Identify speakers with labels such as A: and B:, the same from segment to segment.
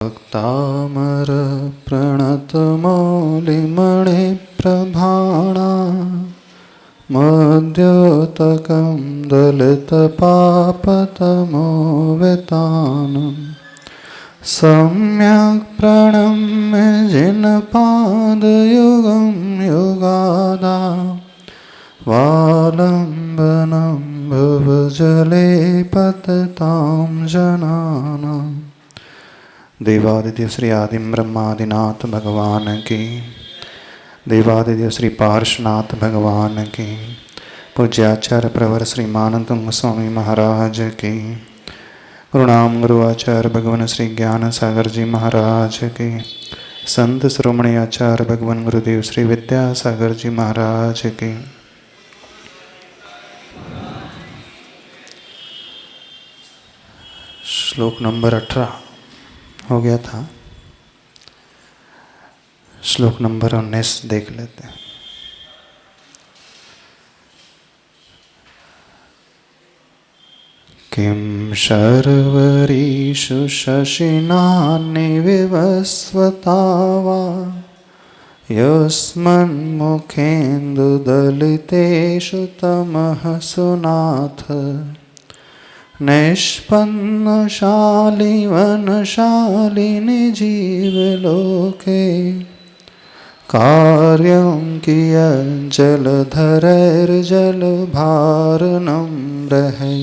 A: भक्तामर प्रणतमौलिमणिप्रभाणा मद्योतकं दलितपापतमोवितानं सम्यक् प्रणम्य जिनपादयुगं युगादा वालम्बनं भवजले पततां जनानां। देवादिदेव श्री आदिम ब्रह्मादिनाथ भगवान की, देवादिदेव श्री पार्श्वनाथ भगवान की, पूज्याचार्य प्रवर श्री मानतुंग स्वामी महाराज की, गुरुनाम गुरु आचार्य भगवान श्री ज्ञान सागर जी महाराज की, संत श्रोमणी आचार्य भगवान गुरुदेव श्री विद्यासागर जी महाराज की। श्लोक नंबर 18 हो गया था। श्लोक नंबर 19 देख लेते हैं। किं शर्वरीषु शशिनान्निविवस्वता वा यस्मन्मुखेन्दुदलितेषु तमः सुनाथ निष्पन्नशालिवनशालिनि जीवलोके कार्यं कियज्जलधरैर्जलभारनं रहे।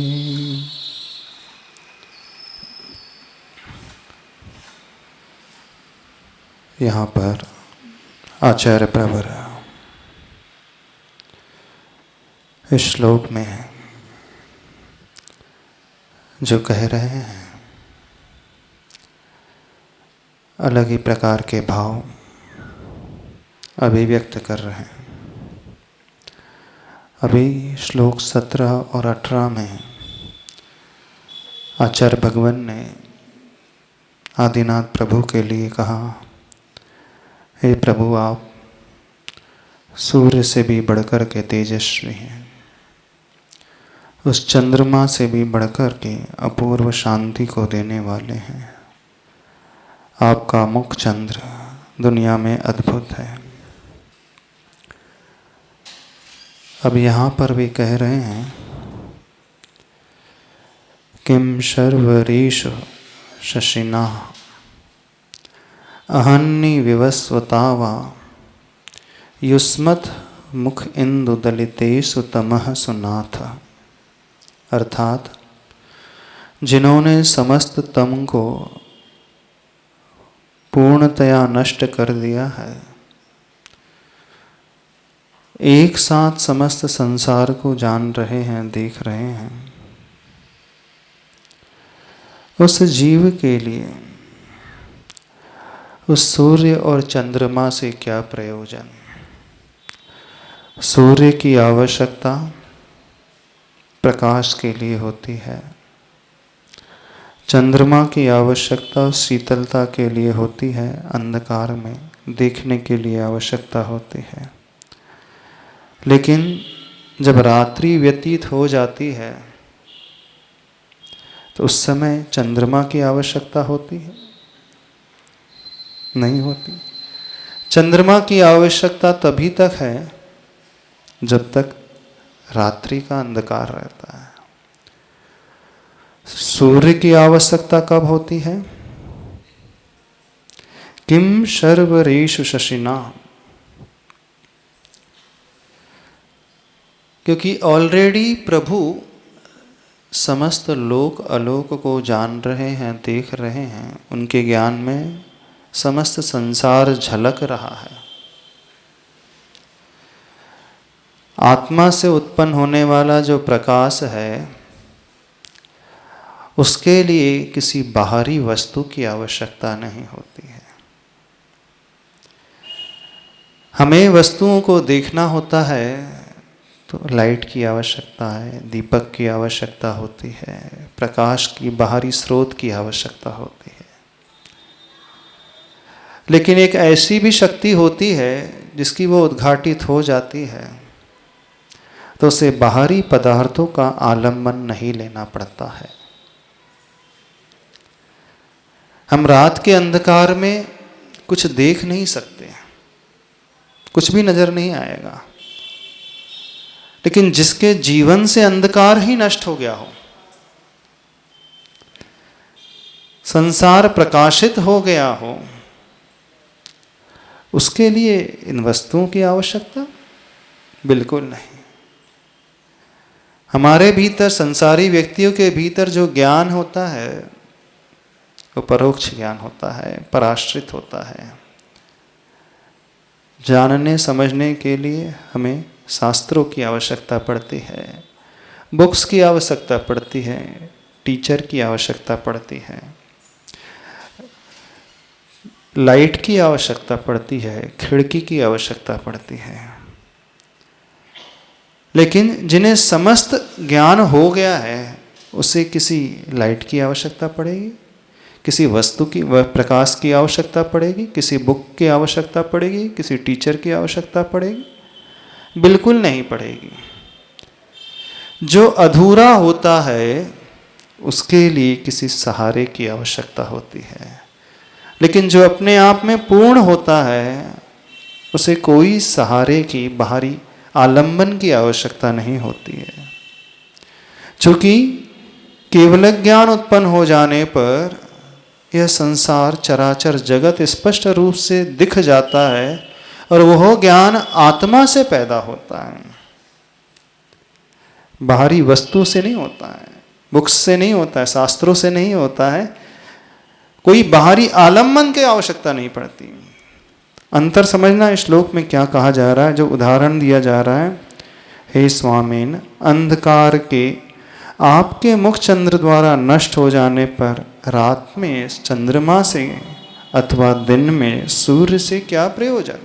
A: यहाँ पर आचार्य प्रवर इस श्लोक में जो कह रहे हैं अलग ही प्रकार के भाव अभिव्यक्त कर रहे हैं। अभी श्लोक 17 और 18 में आचार्य भगवान ने आदिनाथ प्रभु के लिए कहा, हे प्रभु, आप सूर्य से भी बढ़कर के तेजस्वी हैं, उस चंद्रमा से भी बढ़कर के अपूर्व शांति को देने वाले हैं। आपका मुख चंद्र दुनिया में अद्भुत है। अब यहाँ पर भी कह रहे हैं, किम शर्वरीषु शशिना अहन्नि विवस्वता वा युष्मत् मुख इंदु दलितेषु तमः सुनाथ। अर्थात जिन्होंने समस्त तम को पूर्णतया नष्ट कर दिया है, एक साथ समस्त संसार को जान रहे हैं, देख रहे हैं, उस जीव के लिए उस सूर्य और चंद्रमा से क्या प्रयोजन। सूर्य की आवश्यकता प्रकाश के लिए होती है, चंद्रमा की आवश्यकता शीतलता के लिए होती है, अंधकार में देखने के लिए आवश्यकता होती है। लेकिन जब रात्रि व्यतीत हो जाती है तो उस समय चंद्रमा की आवश्यकता होती है? नहीं होती। चंद्रमा की आवश्यकता तभी तक है जब तक रात्रि का अंधकार रहता है। सूर्य की आवश्यकता कब होती है? किम शर्वरीषु शशिना, क्योंकि ऑलरेडी प्रभु समस्त लोक अलोक को जान रहे हैं, देख रहे हैं, उनके ज्ञान में समस्त संसार झलक रहा है। आत्मा से उत्पन्न होने वाला जो प्रकाश है, उसके लिए किसी बाहरी वस्तु की आवश्यकता नहीं होती है। हमें वस्तुओं को देखना होता है तो लाइट की आवश्यकता है, दीपक की आवश्यकता होती है, प्रकाश की बाहरी स्रोत की आवश्यकता होती है। लेकिन एक ऐसी भी शक्ति होती है जिसकी वो उद्घाटित हो जाती है तो उसे बाहरी पदार्थों का आलम्बन नहीं लेना पड़ता है। हम रात के अंधकार में कुछ देख नहीं सकते, कुछ भी नजर नहीं आएगा। लेकिन जिसके जीवन से अंधकार ही नष्ट हो गया हो, संसार प्रकाशित हो गया हो, उसके लिए इन वस्तुओं की आवश्यकता बिल्कुल नहीं। हमारे भीतर, संसारी व्यक्तियों के भीतर जो ज्ञान होता है वो परोक्ष ज्ञान होता है, पराश्रित होता है। जानने समझने के लिए हमें शास्त्रों की आवश्यकता पड़ती है, बुक्स की आवश्यकता पड़ती है, टीचर की आवश्यकता पड़ती है, लाइट की आवश्यकता पड़ती है, खिड़की की आवश्यकता पड़ती है। लेकिन जिन्हें समस्त ज्ञान हो गया है, उसे किसी लाइट की आवश्यकता पड़ेगी, किसी वस्तु की प्रकाश की आवश्यकता पड़ेगी, किसी बुक की आवश्यकता पड़ेगी, किसी टीचर की आवश्यकता पड़ेगी? बिल्कुल नहीं पड़ेगी। जो अधूरा होता है उसके लिए किसी सहारे की आवश्यकता होती है, लेकिन जो अपने आप में पूर्ण होता है उसे कोई सहारे की, बाहरी आलंबन की आवश्यकता नहीं होती है। चूंकि केवल ज्ञान उत्पन्न हो जाने पर यह संसार, चराचर जगत स्पष्ट रूप से दिख जाता है और वह ज्ञान आत्मा से पैदा होता है, बाहरी वस्तु से नहीं होता है, बुक्स से नहीं होता है, शास्त्रों से नहीं होता है। कोई बाहरी आलम्बन की आवश्यकता नहीं पड़ती। अंतर समझना इस श्लोक में क्या कहा जा रहा है, जो उदाहरण दिया जा रहा है। हे स्वामीन, अंधकार के आपके मुख चंद्र द्वारा नष्ट हो जाने पर रात में चंद्रमा से अथवा दिन में सूर्य से क्या प्रयोजन?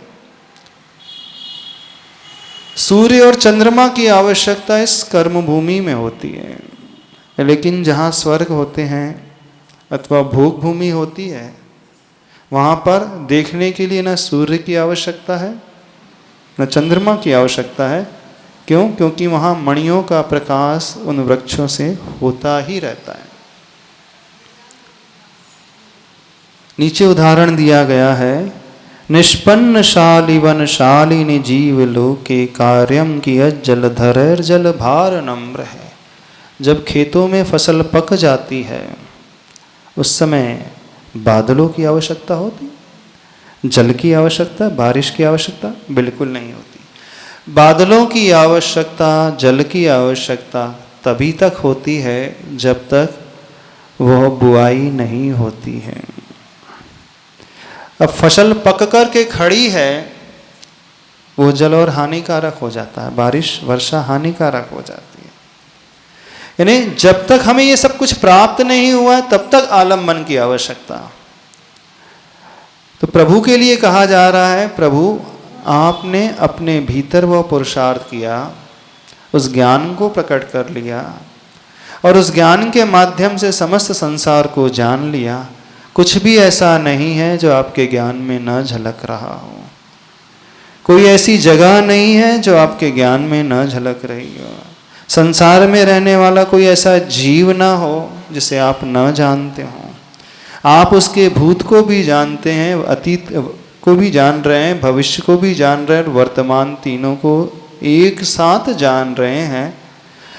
A: सूर्य और चंद्रमा की आवश्यकता इस कर्म भूमि में होती है, लेकिन जहाँ स्वर्ग होते हैं अथवा भोग भूमि होती है, वहाँ पर देखने के लिए न सूर्य की आवश्यकता है न चंद्रमा की आवश्यकता है। क्यों? क्योंकि वहाँ मणियों का प्रकाश उन वृक्षों से होता ही रहता है। नीचे उदाहरण दिया गया है, निष्पन्न शालिवन शालिनी जीव लोके कार्यम की जलधर जल भार नम्र है। जब खेतों में फसल पक जाती है उस समय बादलों की आवश्यकता होती, जल की आवश्यकता, बारिश की आवश्यकता बिल्कुल नहीं होती। बादलों की आवश्यकता, जल की आवश्यकता तभी तक होती है जब तक वह बुआई नहीं होती है। अब फसल पक कर के खड़ी है, वो जल और हानिकारक हो जाता है, बारिश वर्षा हानिकारक हो जाती है। यानी जब तक हमें ये सब कुछ प्राप्त नहीं हुआ है तब तक आलम्बन की आवश्यकता। तो प्रभु के लिए कहा जा रहा है, प्रभु आपने अपने भीतर वह पुरुषार्थ किया, उस ज्ञान को प्रकट कर लिया और उस ज्ञान के माध्यम से समस्त संसार को जान लिया। कुछ भी ऐसा नहीं है जो आपके ज्ञान में न झलक रहा हो, कोई ऐसी जगह नहीं है जो आपके ज्ञान में न झलक रही हो। संसार में रहने वाला कोई ऐसा जीव ना हो जिसे आप न जानते हो। आप उसके भूत को भी जानते हैं, अतीत को भी जान रहे हैं, भविष्य को भी जान रहे हैं, वर्तमान तीनों को एक साथ जान रहे हैं।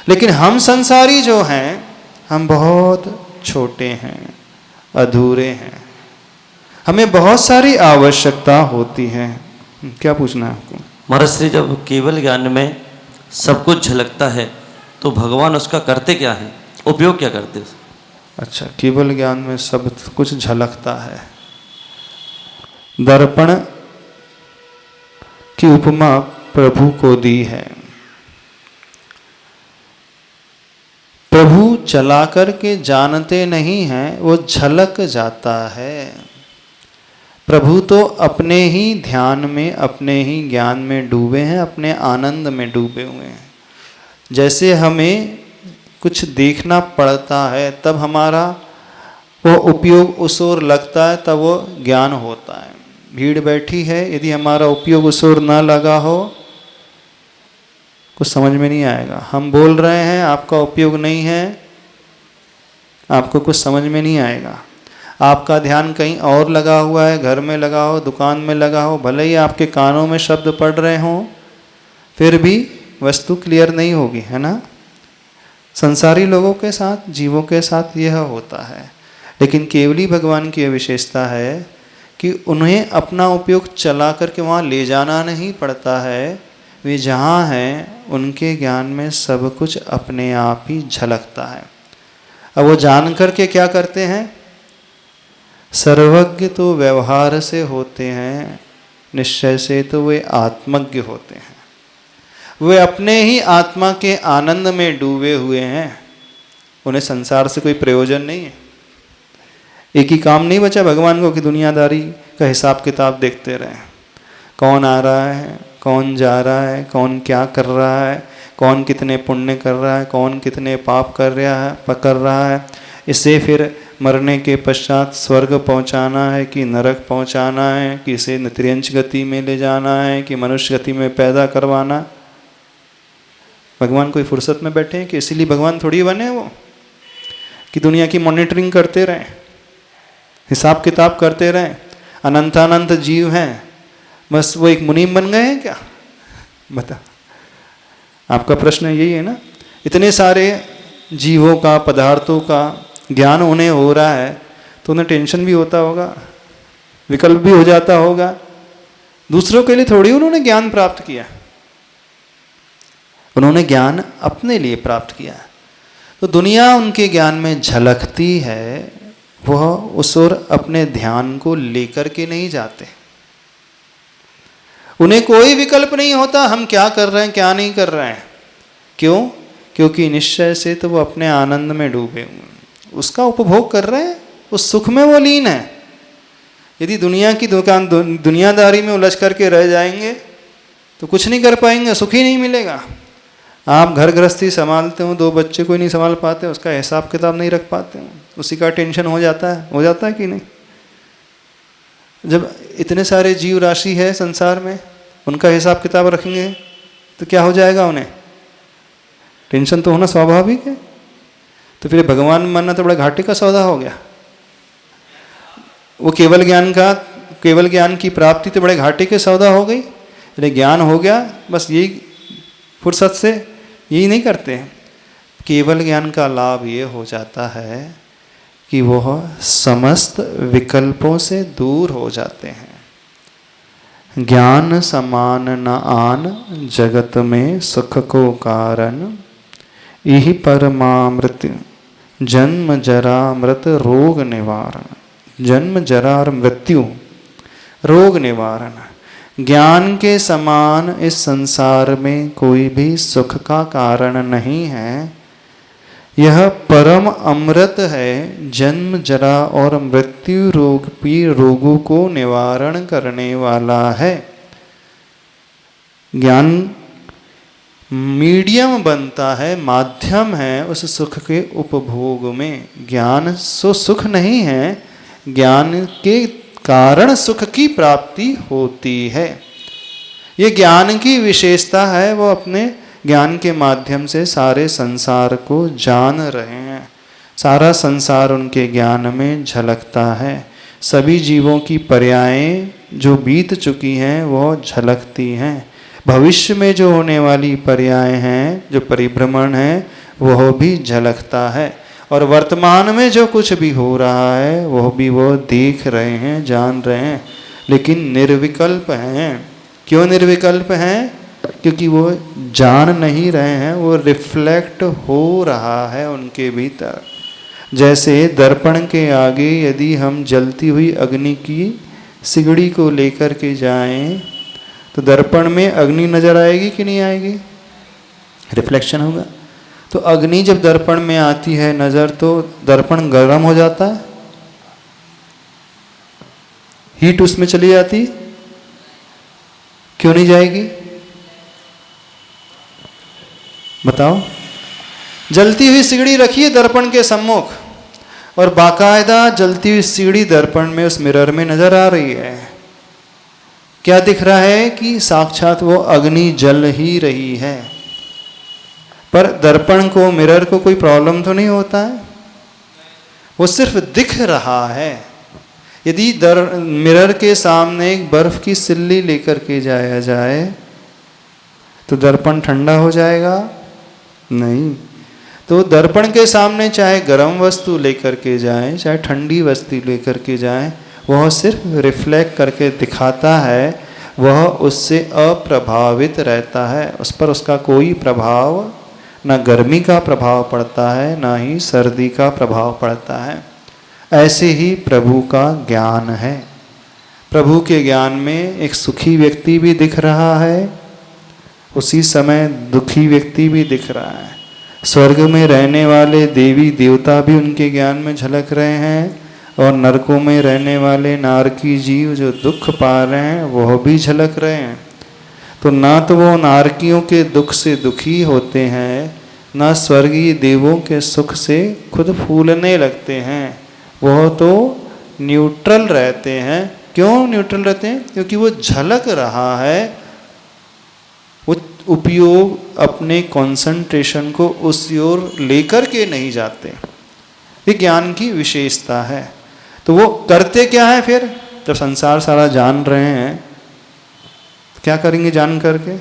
A: लेकिन हम संसारी जो हैं, हम बहुत छोटे हैं, अधूरे हैं, हमें बहुत सारी आवश्यकता होती है। क्या पूछना है आपको?
B: महाराज श्री, जब केवल ज्ञान में सब कुछ झलकता है तो भगवान उसका करते क्या है, उपयोग क्या करते हैं?
A: अच्छा, केवल ज्ञान में सब कुछ झलकता है। दर्पण की उपमा प्रभु को दी है। प्रभु चला करके जानते नहीं हैं, वो झलक जाता है। प्रभु तो अपने ही ध्यान में, अपने ही ज्ञान में डूबे हैं, अपने आनंद में डूबे हुए हैं। जैसे हमें कुछ देखना पड़ता है तब हमारा वो उपयोग उस ओर लगता है, तब वो ज्ञान होता है। भीड़ बैठी है, यदि हमारा उपयोग उस ओर ना लगा हो, कुछ समझ में नहीं आएगा। हम बोल रहे हैं, आपका उपयोग नहीं है, आपको कुछ समझ में नहीं आएगा। आपका ध्यान कहीं और लगा हुआ है, घर में लगा हो, दुकान में लगा हो, भले ही आपके कानों में शब्द पड़ रहे हों, फिर भी वस्तु क्लियर नहीं होगी, है ना। संसारी लोगों के साथ, जीवों के साथ यह होता है। लेकिन केवली भगवान की यह विशेषता है कि उन्हें अपना उपयोग चला करके वहाँ ले जाना नहीं पड़ता है। वे जहाँ हैं उनके ज्ञान में सब कुछ अपने आप ही झलकता है। अब वो जान करके क्या करते हैं? सर्वज्ञ तो व्यवहार से होते हैं, निश्चय से तो वे आत्मज्ञ होते हैं। वे अपने ही आत्मा के आनंद में डूबे हुए हैं, उन्हें संसार से कोई प्रयोजन नहीं है। एक ही काम नहीं बचा भगवान को कि दुनियादारी का हिसाब किताब देखते रहें, कौन आ रहा है, कौन जा रहा है, कौन क्या कर रहा है, कौन कितने पुण्य कर रहा है, कौन कितने पाप कर रहा है। इसे फिर मरने के पश्चात स्वर्ग पहुंचाना है कि नरक पहुंचाना है, कि इसे नित्यंश गति में ले जाना है कि मनुष्य गति में पैदा करवाना। भगवान कोई फुर्सत में बैठे हैं कि इसीलिए भगवान थोड़ी बने वो कि दुनिया की मॉनिटरिंग करते रहें, हिसाब किताब करते रहें। अनंतानंत जीव हैं, बस वो एक मुनीम बन गए हैं क्या? बता, आपका प्रश्न यही है ना। इतने सारे जीवों का, पदार्थों का ज्ञान उन्हें हो रहा है तो उन्हें टेंशन भी होता होगा, विकल्प भी हो जाता होगा। दूसरों के लिए थोड़ी उन्होंने ज्ञान प्राप्त किया, उन्होंने ज्ञान अपने लिए प्राप्त किया। तो दुनिया उनके ज्ञान में झलकती है, वह उस ओर अपने ध्यान को लेकर के नहीं जाते। उन्हें कोई विकल्प नहीं होता हम क्या कर रहे हैं, क्या नहीं कर रहे हैं। क्यों? क्योंकि निश्चय से तो वो अपने आनंद में डूबे हुए हैं, उसका उपभोग कर रहे हैं, उस सुख में वो लीन है। यदि दुनिया की दुनियादारी में उलझ करके रह जाएंगे तो कुछ नहीं कर पाएंगे, सुख ही नहीं मिलेगा। आप घर गृहस्थी संभालते हो, 2 बच्चे कोई नहीं संभाल पाते, उसका हिसाब किताब नहीं रख पाते हो, उसी का टेंशन हो जाता है कि नहीं। जब इतने सारे जीव राशि है संसार में, उनका हिसाब किताब रखेंगे तो क्या हो जाएगा? उन्हें टेंशन तो होना स्वाभाविक है। तो फिर भगवान मानना तो बड़ा घाटे का सौदा हो गया। वो केवल ज्ञान की प्राप्ति तो बड़े घाटे के सौदा हो गई। यदि ज्ञान हो गया, बस यही फुर्सत से यही नहीं करते हैं। केवल ज्ञान का लाभ ये हो जाता है कि वह समस्त विकल्पों से दूर हो जाते हैं। ज्ञान समान न आन जगत में सुख को कारण, यही परमामृत जन्म जरा मृत रोग निवारण। जन्म जरा और मृत्यु रोग निवारण। ज्ञान के समान इस संसार में कोई भी सुख का कारण नहीं है। यह परम अमृत है, जन्म जरा और मृत्यु रोगों को निवारण करने वाला है। ज्ञान मीडियम बनता है, माध्यम है उस सुख के उपभोग में। ज्ञान सो सुख नहीं है, ज्ञान के कारण सुख की प्राप्ति होती है। ये ज्ञान की विशेषता है, वो अपने ज्ञान के माध्यम से सारे संसार को जान रहे हैं। सारा संसार उनके ज्ञान में झलकता है। सभी जीवों की पर्यायें जो बीत चुकी हैं वो झलकती हैं। भविष्य में जो होने वाली पर्यायें हैं, जो परिभ्रमण है, वह भी झलकता है। और वर्तमान में जो कुछ भी हो रहा है वह भी वो देख रहे हैं, जान रहे हैं, लेकिन निर्विकल्प हैं। क्यों निर्विकल्प हैं? क्योंकि वो जान नहीं रहे हैं, वो रिफ्लेक्ट हो रहा है उनके भीतर। जैसे दर्पण के आगे यदि हम जलती हुई अग्नि की सिगड़ी को लेकर के जाएं तो दर्पण में अग्नि नजर आएगी कि नहीं आएगी? रिफ्लेक्शन होगा। तो अग्नि जब दर्पण में आती है नजर, तो दर्पण गर्म हो जाता है, हीट उसमें चली जाती, क्यों नहीं जाएगी? बताओ। जलती हुई सिगड़ी रखिए दर्पण के सम्मुख और बाकायदा जलती हुई सिगड़ी दर्पण में उस मिरर में नजर आ रही है। क्या दिख रहा है? कि साक्षात वो अग्नि जल ही रही है। पर दर्पण को, मिरर को कोई प्रॉब्लम तो नहीं होता है, वो सिर्फ दिख रहा है। यदि मिरर के सामने एक बर्फ की सिल्ली लेकर के जाया जाए तो दर्पण ठंडा हो जाएगा? नहीं। तो दर्पण के सामने चाहे गर्म वस्तु लेकर के जाएं, चाहे ठंडी वस्तु लेकर के जाएं, वह सिर्फ रिफ्लेक्ट करके दिखाता है, वह उससे अप्रभावित रहता है। उस पर उसका कोई प्रभाव, ना गर्मी का प्रभाव पड़ता है, ना ही सर्दी का प्रभाव पड़ता है। ऐसे ही प्रभु का ज्ञान है। प्रभु के ज्ञान में एक सुखी व्यक्ति भी दिख रहा है, उसी समय दुखी व्यक्ति भी दिख रहा है। स्वर्ग में रहने वाले देवी देवता भी उनके ज्ञान में झलक रहे हैं, और नरकों में रहने वाले नारकी जीव जो दुख पा रहे हैं वह भी झलक रहे हैं। तो ना तो वो नारकियों के दुख से दुखी होते हैं, ना स्वर्गीय देवों के सुख से खुद फूलने लगते हैं। वह तो न्यूट्रल रहते हैं। क्यों न्यूट्रल रहते हैं? क्योंकि वो झलक रहा है, वो उपयोग अपने कंसंट्रेशन को उस ओर लेकर के नहीं जाते। ये ज्ञान की विशेषता है। तो वो करते क्या है फिर? जब संसार सारा जान रहे हैं, क्या करेंगे जान करके?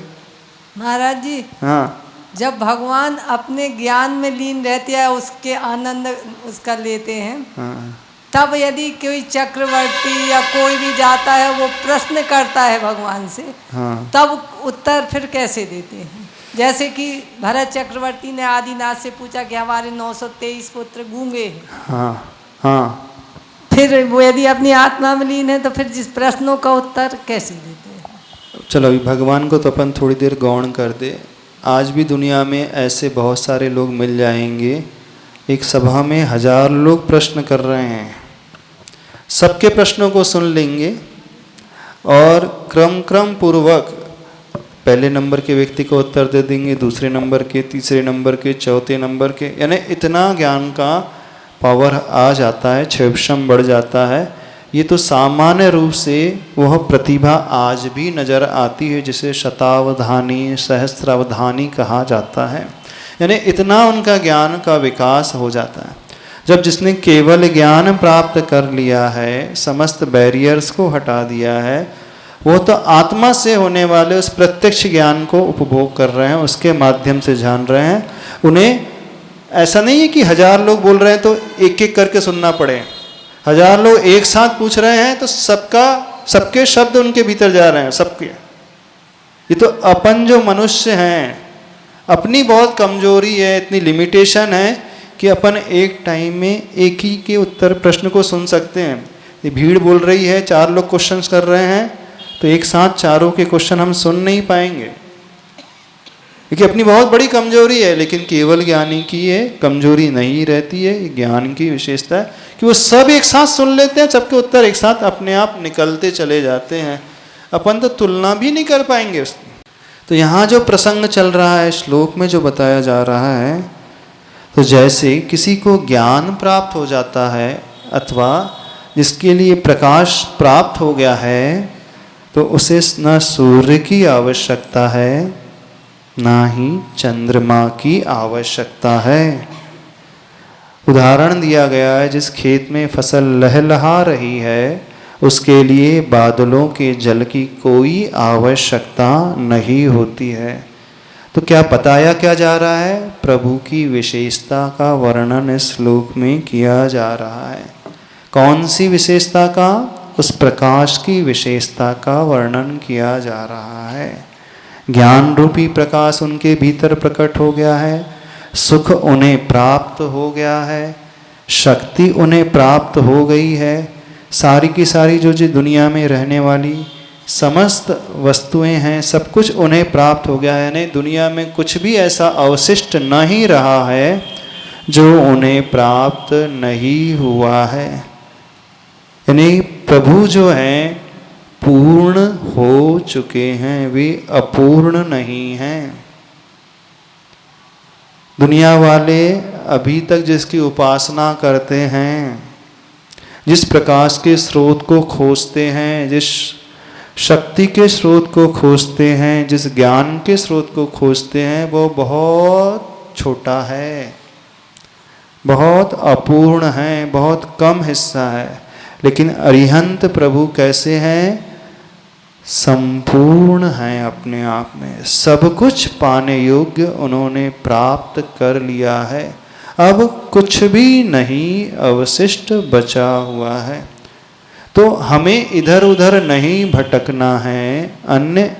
C: महाराज जी,
A: हाँ,
C: जब भगवान अपने ज्ञान में लीन रहते हैं, उसके आनंद उसका लेते हैं,
A: हाँ,
C: तब यदि कोई चक्रवर्ती या कोई भी जाता है, वो प्रश्न करता है भगवान से,
A: हाँ,
C: तब उत्तर फिर कैसे देते हैं? जैसे कि भरत चक्रवर्ती ने आदिनाथ से पूछा कि हमारे 923 पुत्र गूंगे हैं।
A: हाँ, हाँ।
C: फिर वो यदि अपनी आत्मा में लीन है तो फिर जिस प्रश्नों का उत्तर कैसे देते हैं?
A: चलो अभी भगवान को तो अपन थोड़ी देर गौण कर दे। आज भी दुनिया में ऐसे बहुत सारे लोग मिल जाएंगे, एक सभा में 1000 लोग प्रश्न कर रहे हैं, सबके प्रश्नों को सुन लेंगे और क्रम पूर्वक पहले नंबर के व्यक्ति को उत्तर दे देंगे, दूसरे नंबर के, तीसरे नंबर के, चौथे नंबर के। यानी इतना ज्ञान का पावर आ जाता है, क्षेपक्षम बढ़ जाता है। ये तो सामान्य रूप से वह प्रतिभा आज भी नज़र आती है, जिसे शतावधानी सहस्रावधानी कहा जाता है। यानी इतना उनका ज्ञान का विकास हो जाता है। जब जिसने केवल ज्ञान प्राप्त कर लिया है, समस्त बैरियर्स को हटा दिया है, वो तो आत्मा से होने वाले उस प्रत्यक्ष ज्ञान को उपभोग कर रहे हैं, उसके माध्यम से जान रहे हैं। उन्हें ऐसा नहीं है कि 1000 लोग बोल रहे हैं तो एक एक करके सुनना पड़े। 1000 लोग एक साथ पूछ रहे हैं तो सबके शब्द उनके भीतर जा रहे हैं, सबके। ये तो अपन जो मनुष्य हैं, अपनी बहुत कमजोरी है, इतनी लिमिटेशन है कि अपन एक टाइम में एक ही के उत्तर प्रश्न को सुन सकते हैं। ये भीड़ बोल रही है, 4 लोग क्वेश्चंस कर रहे हैं, तो एक साथ चारों के क्वेश्चन हम सुन नहीं पाएंगे, क्योंकि अपनी बहुत बड़ी कमजोरी है। लेकिन केवल ज्ञानी की ये कमजोरी नहीं रहती है, ये ज्ञान की विशेषता है कि वो सब एक साथ सुन लेते हैं, सबके उत्तर एक साथ अपने आप निकलते चले जाते हैं। अपन तो तुलना भी नहीं कर पाएंगे उसकी। तो यहाँ जो प्रसंग चल रहा है, श्लोक में जो बताया जा रहा है, तो जैसे किसी को ज्ञान प्राप्त हो जाता है अथवा जिसके लिए प्रकाश प्राप्त हो गया है, तो उसे न सूर्य की आवश्यकता है, ना ही चंद्रमा की आवश्यकता है। उदाहरण दिया गया है, जिस खेत में फसल लहलहा रही है, उसके लिए बादलों के जल की कोई आवश्यकता नहीं होती है। तो क्या बताया क्या जा रहा है? प्रभु की विशेषता का वर्णन इस श्लोक में किया जा रहा है। कौन सी विशेषता का? उस प्रकाश की विशेषता का वर्णन किया जा रहा है। ज्ञान रूपी प्रकाश उनके भीतर प्रकट हो गया है, सुख उन्हें प्राप्त हो गया है, शक्ति उन्हें प्राप्त हो गई है। सारी की सारी जो दुनिया में रहने वाली समस्त वस्तुएं हैं, सब कुछ उन्हें प्राप्त हो गया है। यानी दुनिया में कुछ भी ऐसा अवशिष्ट नहीं रहा है जो उन्हें प्राप्त नहीं हुआ है। यानी प्रभु जो हैं पूर्ण हो चुके हैं, वे अपूर्ण नहीं हैं। दुनिया वाले अभी तक जिसकी उपासना करते हैं, जिस प्रकाश के स्रोत को खोजते हैं, जिस शक्ति के स्रोत को खोजते हैं, जिस ज्ञान के स्रोत को खोजते हैं, वो बहुत छोटा है, बहुत अपूर्ण है, बहुत कम हिस्सा है। लेकिन अरिहंत प्रभु कैसे हैं? संपूर्ण हैं अपने आप में, सब कुछ पाने योग्य उन्होंने प्राप्त कर लिया है। अब कुछ भी नहीं अवशिष्ट बचा हुआ है। तो हमें इधर उधर नहीं भटकना है, अन्य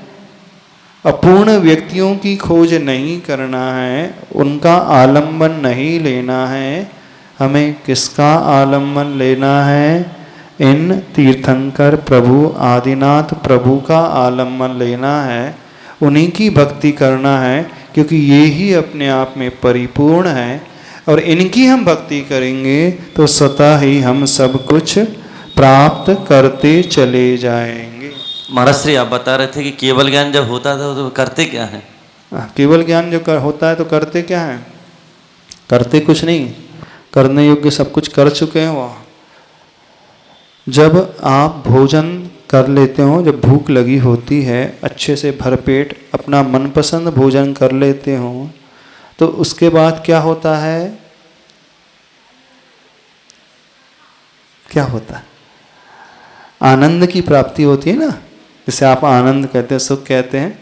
A: अपूर्ण व्यक्तियों की खोज नहीं करना है, उनका आलंबन नहीं लेना है। हमें किसका आलंबन लेना है? इन तीर्थंकर प्रभु आदिनाथ प्रभु का आलंबन लेना है, उन्हीं की भक्ति करना है, क्योंकि ये ही अपने आप में परिपूर्ण है। और इनकी हम भक्ति करेंगे तो स्वतः ही हम सब कुछ प्राप्त करते चले जाएंगे।
B: महाराज श्री आप बता रहे थे कि केवल ज्ञान जब होता था तो करते क्या है?
A: केवल ज्ञान जो होता है तो करते क्या है? करते कुछ नहीं, करने योग्य सब कुछ कर चुके हैं वो। जब आप भोजन कर लेते हो, जब भूख लगी होती है, अच्छे से भरपेट अपना मनपसंद भोजन कर लेते हो, तो उसके बाद क्या होता है? क्या होता है? आनंद की प्राप्ति होती है ना, जिसे आप आनंद कहते हैं, सुख कहते हैं।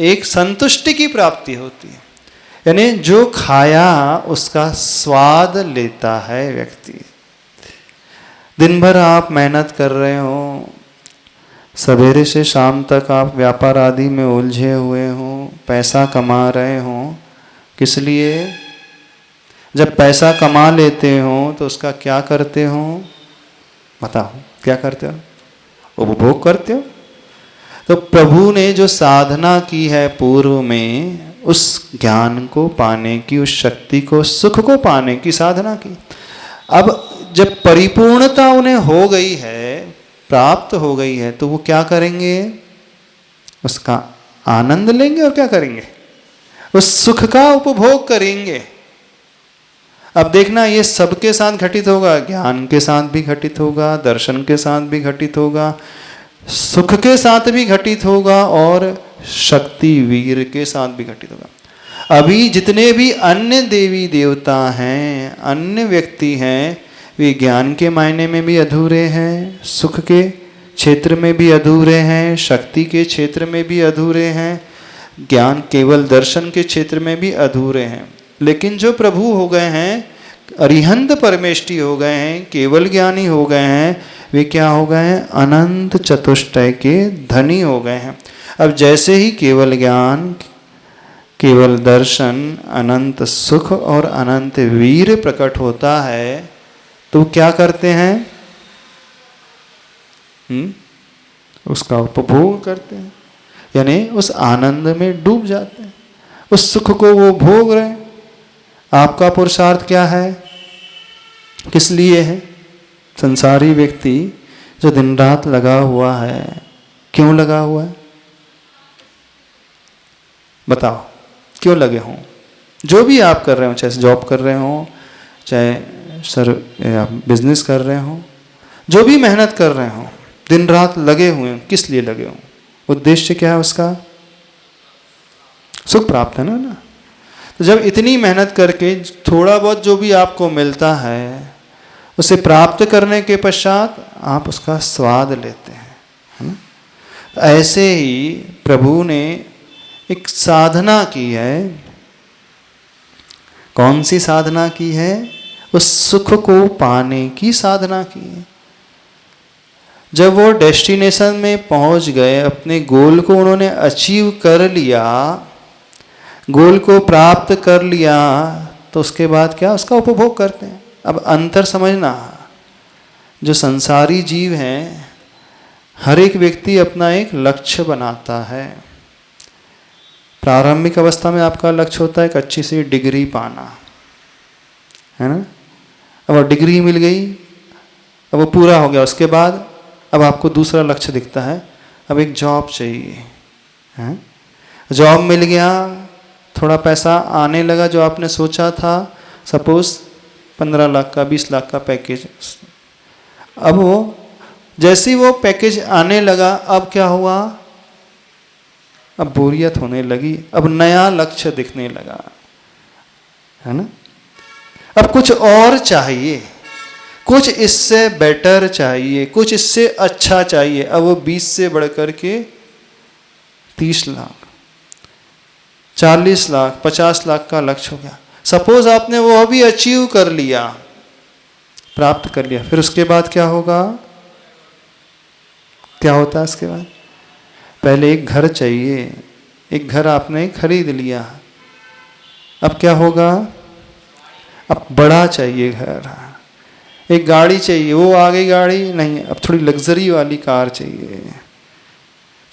A: एक संतुष्टि की प्राप्ति होती है, यानी जो खाया उसका स्वाद लेता है व्यक्ति। दिन भर आप मेहनत कर रहे हो, सवेरे से शाम तक आप व्यापार आदि में उलझे हुए हो, पैसा कमा रहे हो, किस लिए? जब पैसा कमा लेते हो तो उसका क्या करते हो? बताओ, क्या करते हो? उपभोग करते हो। तो प्रभु ने जो साधना की है पूर्व में, उस ज्ञान को पाने की, उस शक्ति को, सुख को पाने की साधना की। अब जब परिपूर्णता उन्हें हो गई है, प्राप्त हो गई है, तो वो क्या करेंगे? उसका आनंद लेंगे और क्या करेंगे? उस सुख का उपभोग करेंगे। अब देखना, ये सबके साथ घटित होगा, ज्ञान के साथ भी घटित होगा, दर्शन के साथ भी घटित होगा, सुख के साथ भी घटित होगा, और शक्ति वीर के साथ भी घटित होगा। अभी जितने भी अन्य देवी देवता हैं, अन्य व्यक्ति हैं, वे ज्ञान के मायने में भी अधूरे हैं, सुख के क्षेत्र में भी अधूरे हैं, शक्ति के क्षेत्र में भी अधूरे हैं, ज्ञान केवल दर्शन के क्षेत्र में भी अधूरे हैं। लेकिन जो प्रभु हो गए हैं, अरिहंत परमेष्टि हो गए हैं, केवल ज्ञानी हो गए हैं, वे क्या हो गए हैं? अनंत चतुष्टय के धनी हो गए हैं। अब जैसे ही केवल ज्ञान, केवल दर्शन, अनंत सुख और अनंत वीर प्रकट होता है, तो क्या करते हैं? उसका उपभोग करते हैं, यानी उस आनंद में डूब जाते हैं, उस सुख को वो भोग रहे हैं। आपका पुरुषार्थ क्या है? किस लिए है? संसारी व्यक्ति जो दिन रात लगा हुआ है, क्यों लगा हुआ है? बताओ, क्यों लगे हों? जो भी आप कर रहे हो, चाहे जॉब कर रहे हो, चाहे बिजनेस कर रहे हो, जो भी मेहनत कर रहे हो, दिन रात लगे हुए हैं, किस लिए लगे हो? उद्देश्य क्या है उसका? सुख प्राप्त है ना। तो जब इतनी मेहनत करके थोड़ा बहुत जो भी आपको मिलता है, उसे प्राप्त करने के पश्चात आप उसका स्वाद लेते हैं, है ना। तो ऐसे ही प्रभु ने एक साधना की है। कौन सी साधना की है? उस सुख को पाने की साधना की है। जब वो डेस्टिनेशन में पहुंच गए, अपने गोल को उन्होंने अचीव कर लिया, गोल को प्राप्त कर लिया, तो उसके बाद क्या? उसका उपभोग करते हैं। अब अंतर समझना, जो संसारी जीव हैं, हर एक व्यक्ति अपना एक लक्ष्य बनाता है। प्रारंभिक अवस्था में आपका लक्ष्य होता है एक अच्छी सी डिग्री पाना, है ना। अब डिग्री मिल गई, अब वो पूरा हो गया, उसके बाद अब आपको दूसरा लक्ष्य दिखता है, अब एक जॉब चाहिए, है। जॉब मिल गया, थोड़ा पैसा आने लगा, जो आपने सोचा था, सपोज 15 लाख का, 20 लाख का पैकेज। अब वो जैसे ही वो पैकेज आने लगा, अब क्या हुआ? अब बोरियत होने लगी, अब नया लक्ष्य दिखने लगा, है ना। अब कुछ और चाहिए, कुछ इससे बेटर चाहिए, कुछ इससे अच्छा चाहिए। अब वो 20 से बढ़कर के 30 लाख, 40 लाख, 50 लाख का लक्ष्य हो गया। सपोज आपने वो अभी अचीव कर लिया, प्राप्त कर लिया, फिर उसके बाद क्या होगा? क्या होता है उसके बाद? पहले एक घर चाहिए, एक घर आपने खरीद लिया, अब क्या होगा? अब बड़ा चाहिए घर। एक गाड़ी चाहिए, वो आ गई गाड़ी, नहीं अब थोड़ी लग्जरी वाली कार चाहिए।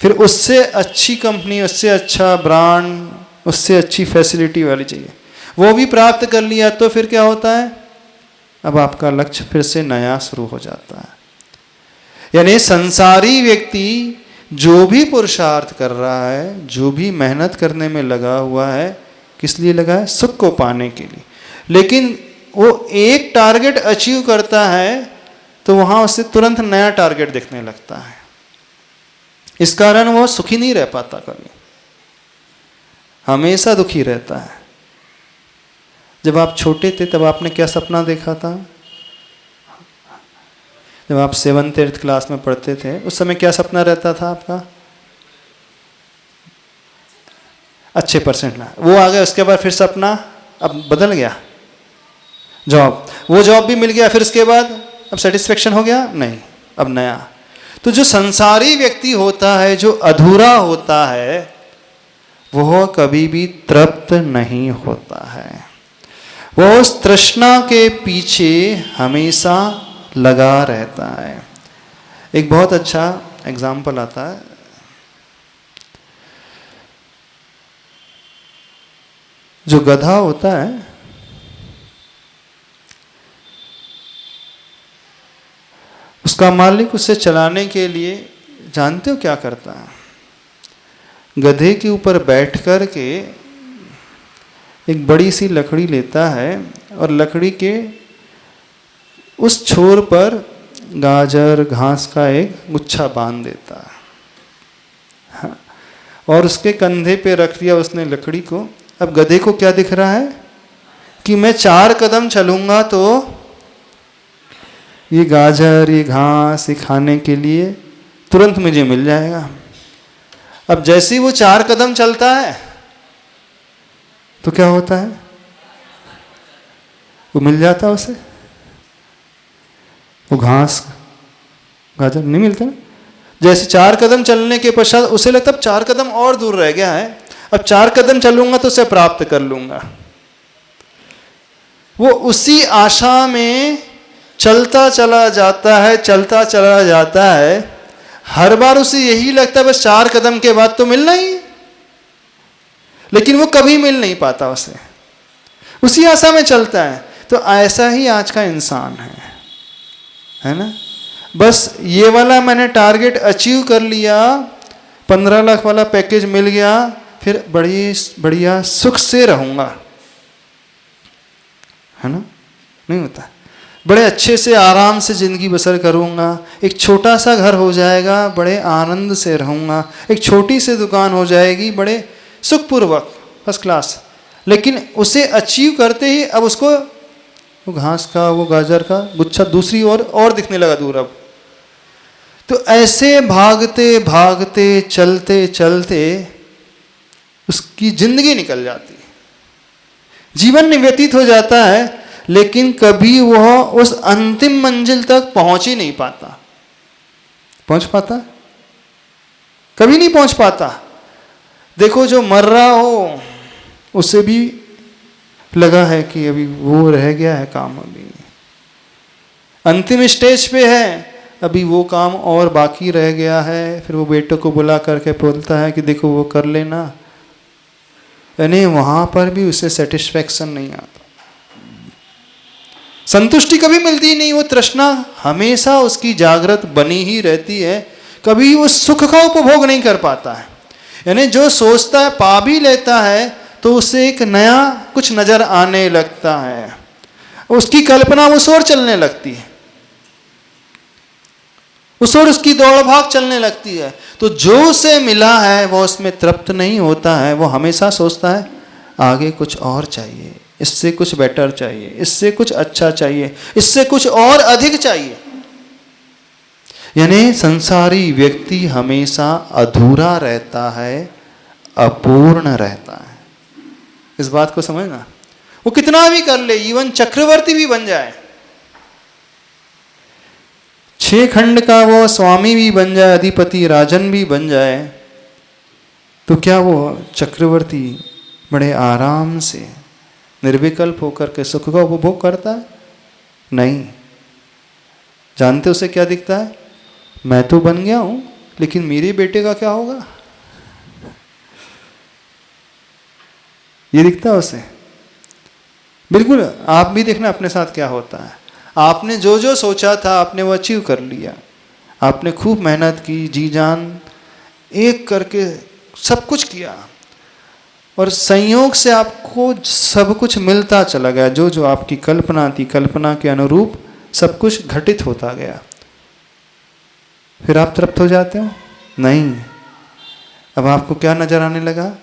A: फिर उससे अच्छी कंपनी, उससे अच्छा ब्रांड, उससे अच्छी फैसिलिटी वाली चाहिए। वो भी प्राप्त कर लिया तो फिर क्या होता है? अब आपका लक्ष्य फिर से नया शुरू हो जाता है। यानी संसारी व्यक्ति जो भी पुरुषार्थ कर रहा है, जो भी मेहनत करने में लगा हुआ है, किस लिए लगा है? सुख को पाने के लिए। लेकिन वो एक टारगेट अचीव करता है तो वहां उससे तुरंत नया टारगेट दिखने लगता है। इस कारण वो सुखी नहीं रह पाता, कभी हमेशा दुखी रहता है। जब आप छोटे थे तब आपने क्या सपना देखा था? जब आप 7th 8th क्लास में पढ़ते थे उस समय क्या सपना रहता था आपका? अच्छे परसेंट ला, वो आ गया। उसके बाद फिर सपना अब बदल गया, जॉब, वो जॉब भी मिल गया, फिर उसके बाद अब सेटिस्फेक्शन हो गया? नहीं, अब नया। तो जो संसारी व्यक्ति होता है, जो अधूरा होता है, वह कभी भी तृप्त नहीं होता है। वह उस तृष्णा के पीछे हमेशा लगा रहता है। एक बहुत अच्छा एग्जाम्पल आता है, जो गधा होता है, उसका मालिक उसे चलाने के लिए जानते हो क्या करता है? गधे के ऊपर बैठ कर के एक बड़ी सी लकड़ी लेता है और लकड़ी के उस छोर पर गाजर घास का एक गुच्छा बांध देता है। हाँ। और उसके कंधे पे रख दिया उसने लकड़ी को। अब गधे को क्या दिख रहा है कि मैं 4 कदम चलूंगा तो ये गाजर, ये घास, ये खाने के लिए तुरंत मुझे मिल जाएगा। अब जैसे ही वो 4 कदम चलता है तो क्या होता है? वो मिल जाता है उसे, वो घास गाजर नहीं मिलता ना। जैसे 4 कदम चलने के पश्चात उसे लगता है 4 कदम और दूर रह गया है, अब 4 कदम चलूंगा तो उसे प्राप्त कर लूंगा। वो उसी आशा में चलता चला जाता है, चलता चला जाता है। हर बार उसे यही लगता है बस 4 कदम के बाद तो मिलना ही, लेकिन वो कभी मिल नहीं पाता उसे, उसी आशा में चलता है। तो ऐसा ही आज का इंसान है ना। बस ये वाला मैंने टारगेट अचीव कर लिया, 15 लाख वाला पैकेज मिल गया, फिर बड़ी बढ़िया सुख से रहूंगा, है ना। नहीं होता। बड़े अच्छे से आराम से ज़िंदगी बसर करूँगा, एक छोटा सा घर हो जाएगा, बड़े आनंद से रहूँगा, एक छोटी सी दुकान हो जाएगी, बड़े सुखपूर्वक, फर्स्ट क्लास। लेकिन उसे अचीव करते ही अब उसको वो घास का, वो गाजर का गुच्छा दूसरी ओर और दिखने लगा दूर। अब तो ऐसे भागते भागते चलते चलते उसकी जिंदगी निकल जाती है, जीवन व्यतीत हो जाता है, लेकिन कभी वह उस अंतिम मंजिल तक पहुंच ही नहीं पाता। पहुंच पाता? कभी नहीं पहुंच पाता। देखो जो मर रहा हो उसे भी लगा है कि अभी वो रह गया है काम, अभी अंतिम स्टेज पे है, अभी वो काम और बाकी रह गया है। फिर वो बेटों को बुला करके बोलता है कि देखो वो कर लेना, यानी वहां पर भी उसे सेटिस्फैक्शन नहीं आता, संतुष्टि कभी मिलती ही नहीं। वो तृष्णा हमेशा उसकी जागृत बनी ही रहती है, कभी उस सुख का उपभोग नहीं कर पाता है। यानी जो सोचता है पा भी लेता है तो उसे एक नया कुछ नजर आने लगता है, उसकी कल्पना उस ओर चलने लगती है, उस ओर उसकी दौड़ भाग चलने लगती है। तो जो उसे मिला है वो उसमें तृप्त नहीं होता है, वो हमेशा सोचता है आगे कुछ और चाहिए, इससे कुछ बेटर चाहिए, इससे कुछ अच्छा चाहिए, इससे कुछ और अधिक चाहिए। यानी संसारी व्यक्ति हमेशा अधूरा रहता है, अपूर्ण रहता है। इस बात को समझना। वो कितना भी कर ले, इवन चक्रवर्ती भी बन जाए, 6 खंड का वो स्वामी भी बन जाए, अधिपति राजन भी बन जाए, तो क्या वो चक्रवर्ती बड़े आराम से निर्विकल्प होकर के सुख का उपभोग करता है? नहीं। जानते उसे क्या दिखता है? मैं तो बन गया हूं, लेकिन मेरे बेटे का क्या होगा, ये दिखता है उसे। बिल्कुल आप भी देखना अपने साथ क्या होता है। आपने जो जो सोचा था आपने वो अचीव कर लिया, आपने खूब मेहनत की, जी जान एक करके सब कुछ किया, और संयोग से आपको सब कुछ मिलता चला गया, जो जो आपकी कल्पना थी, कल्पना के अनुरूप सब कुछ घटित होता गया। फिर आप तृप्त हो जाते हो? नहीं। अब आपको क्या नजर आने लगा?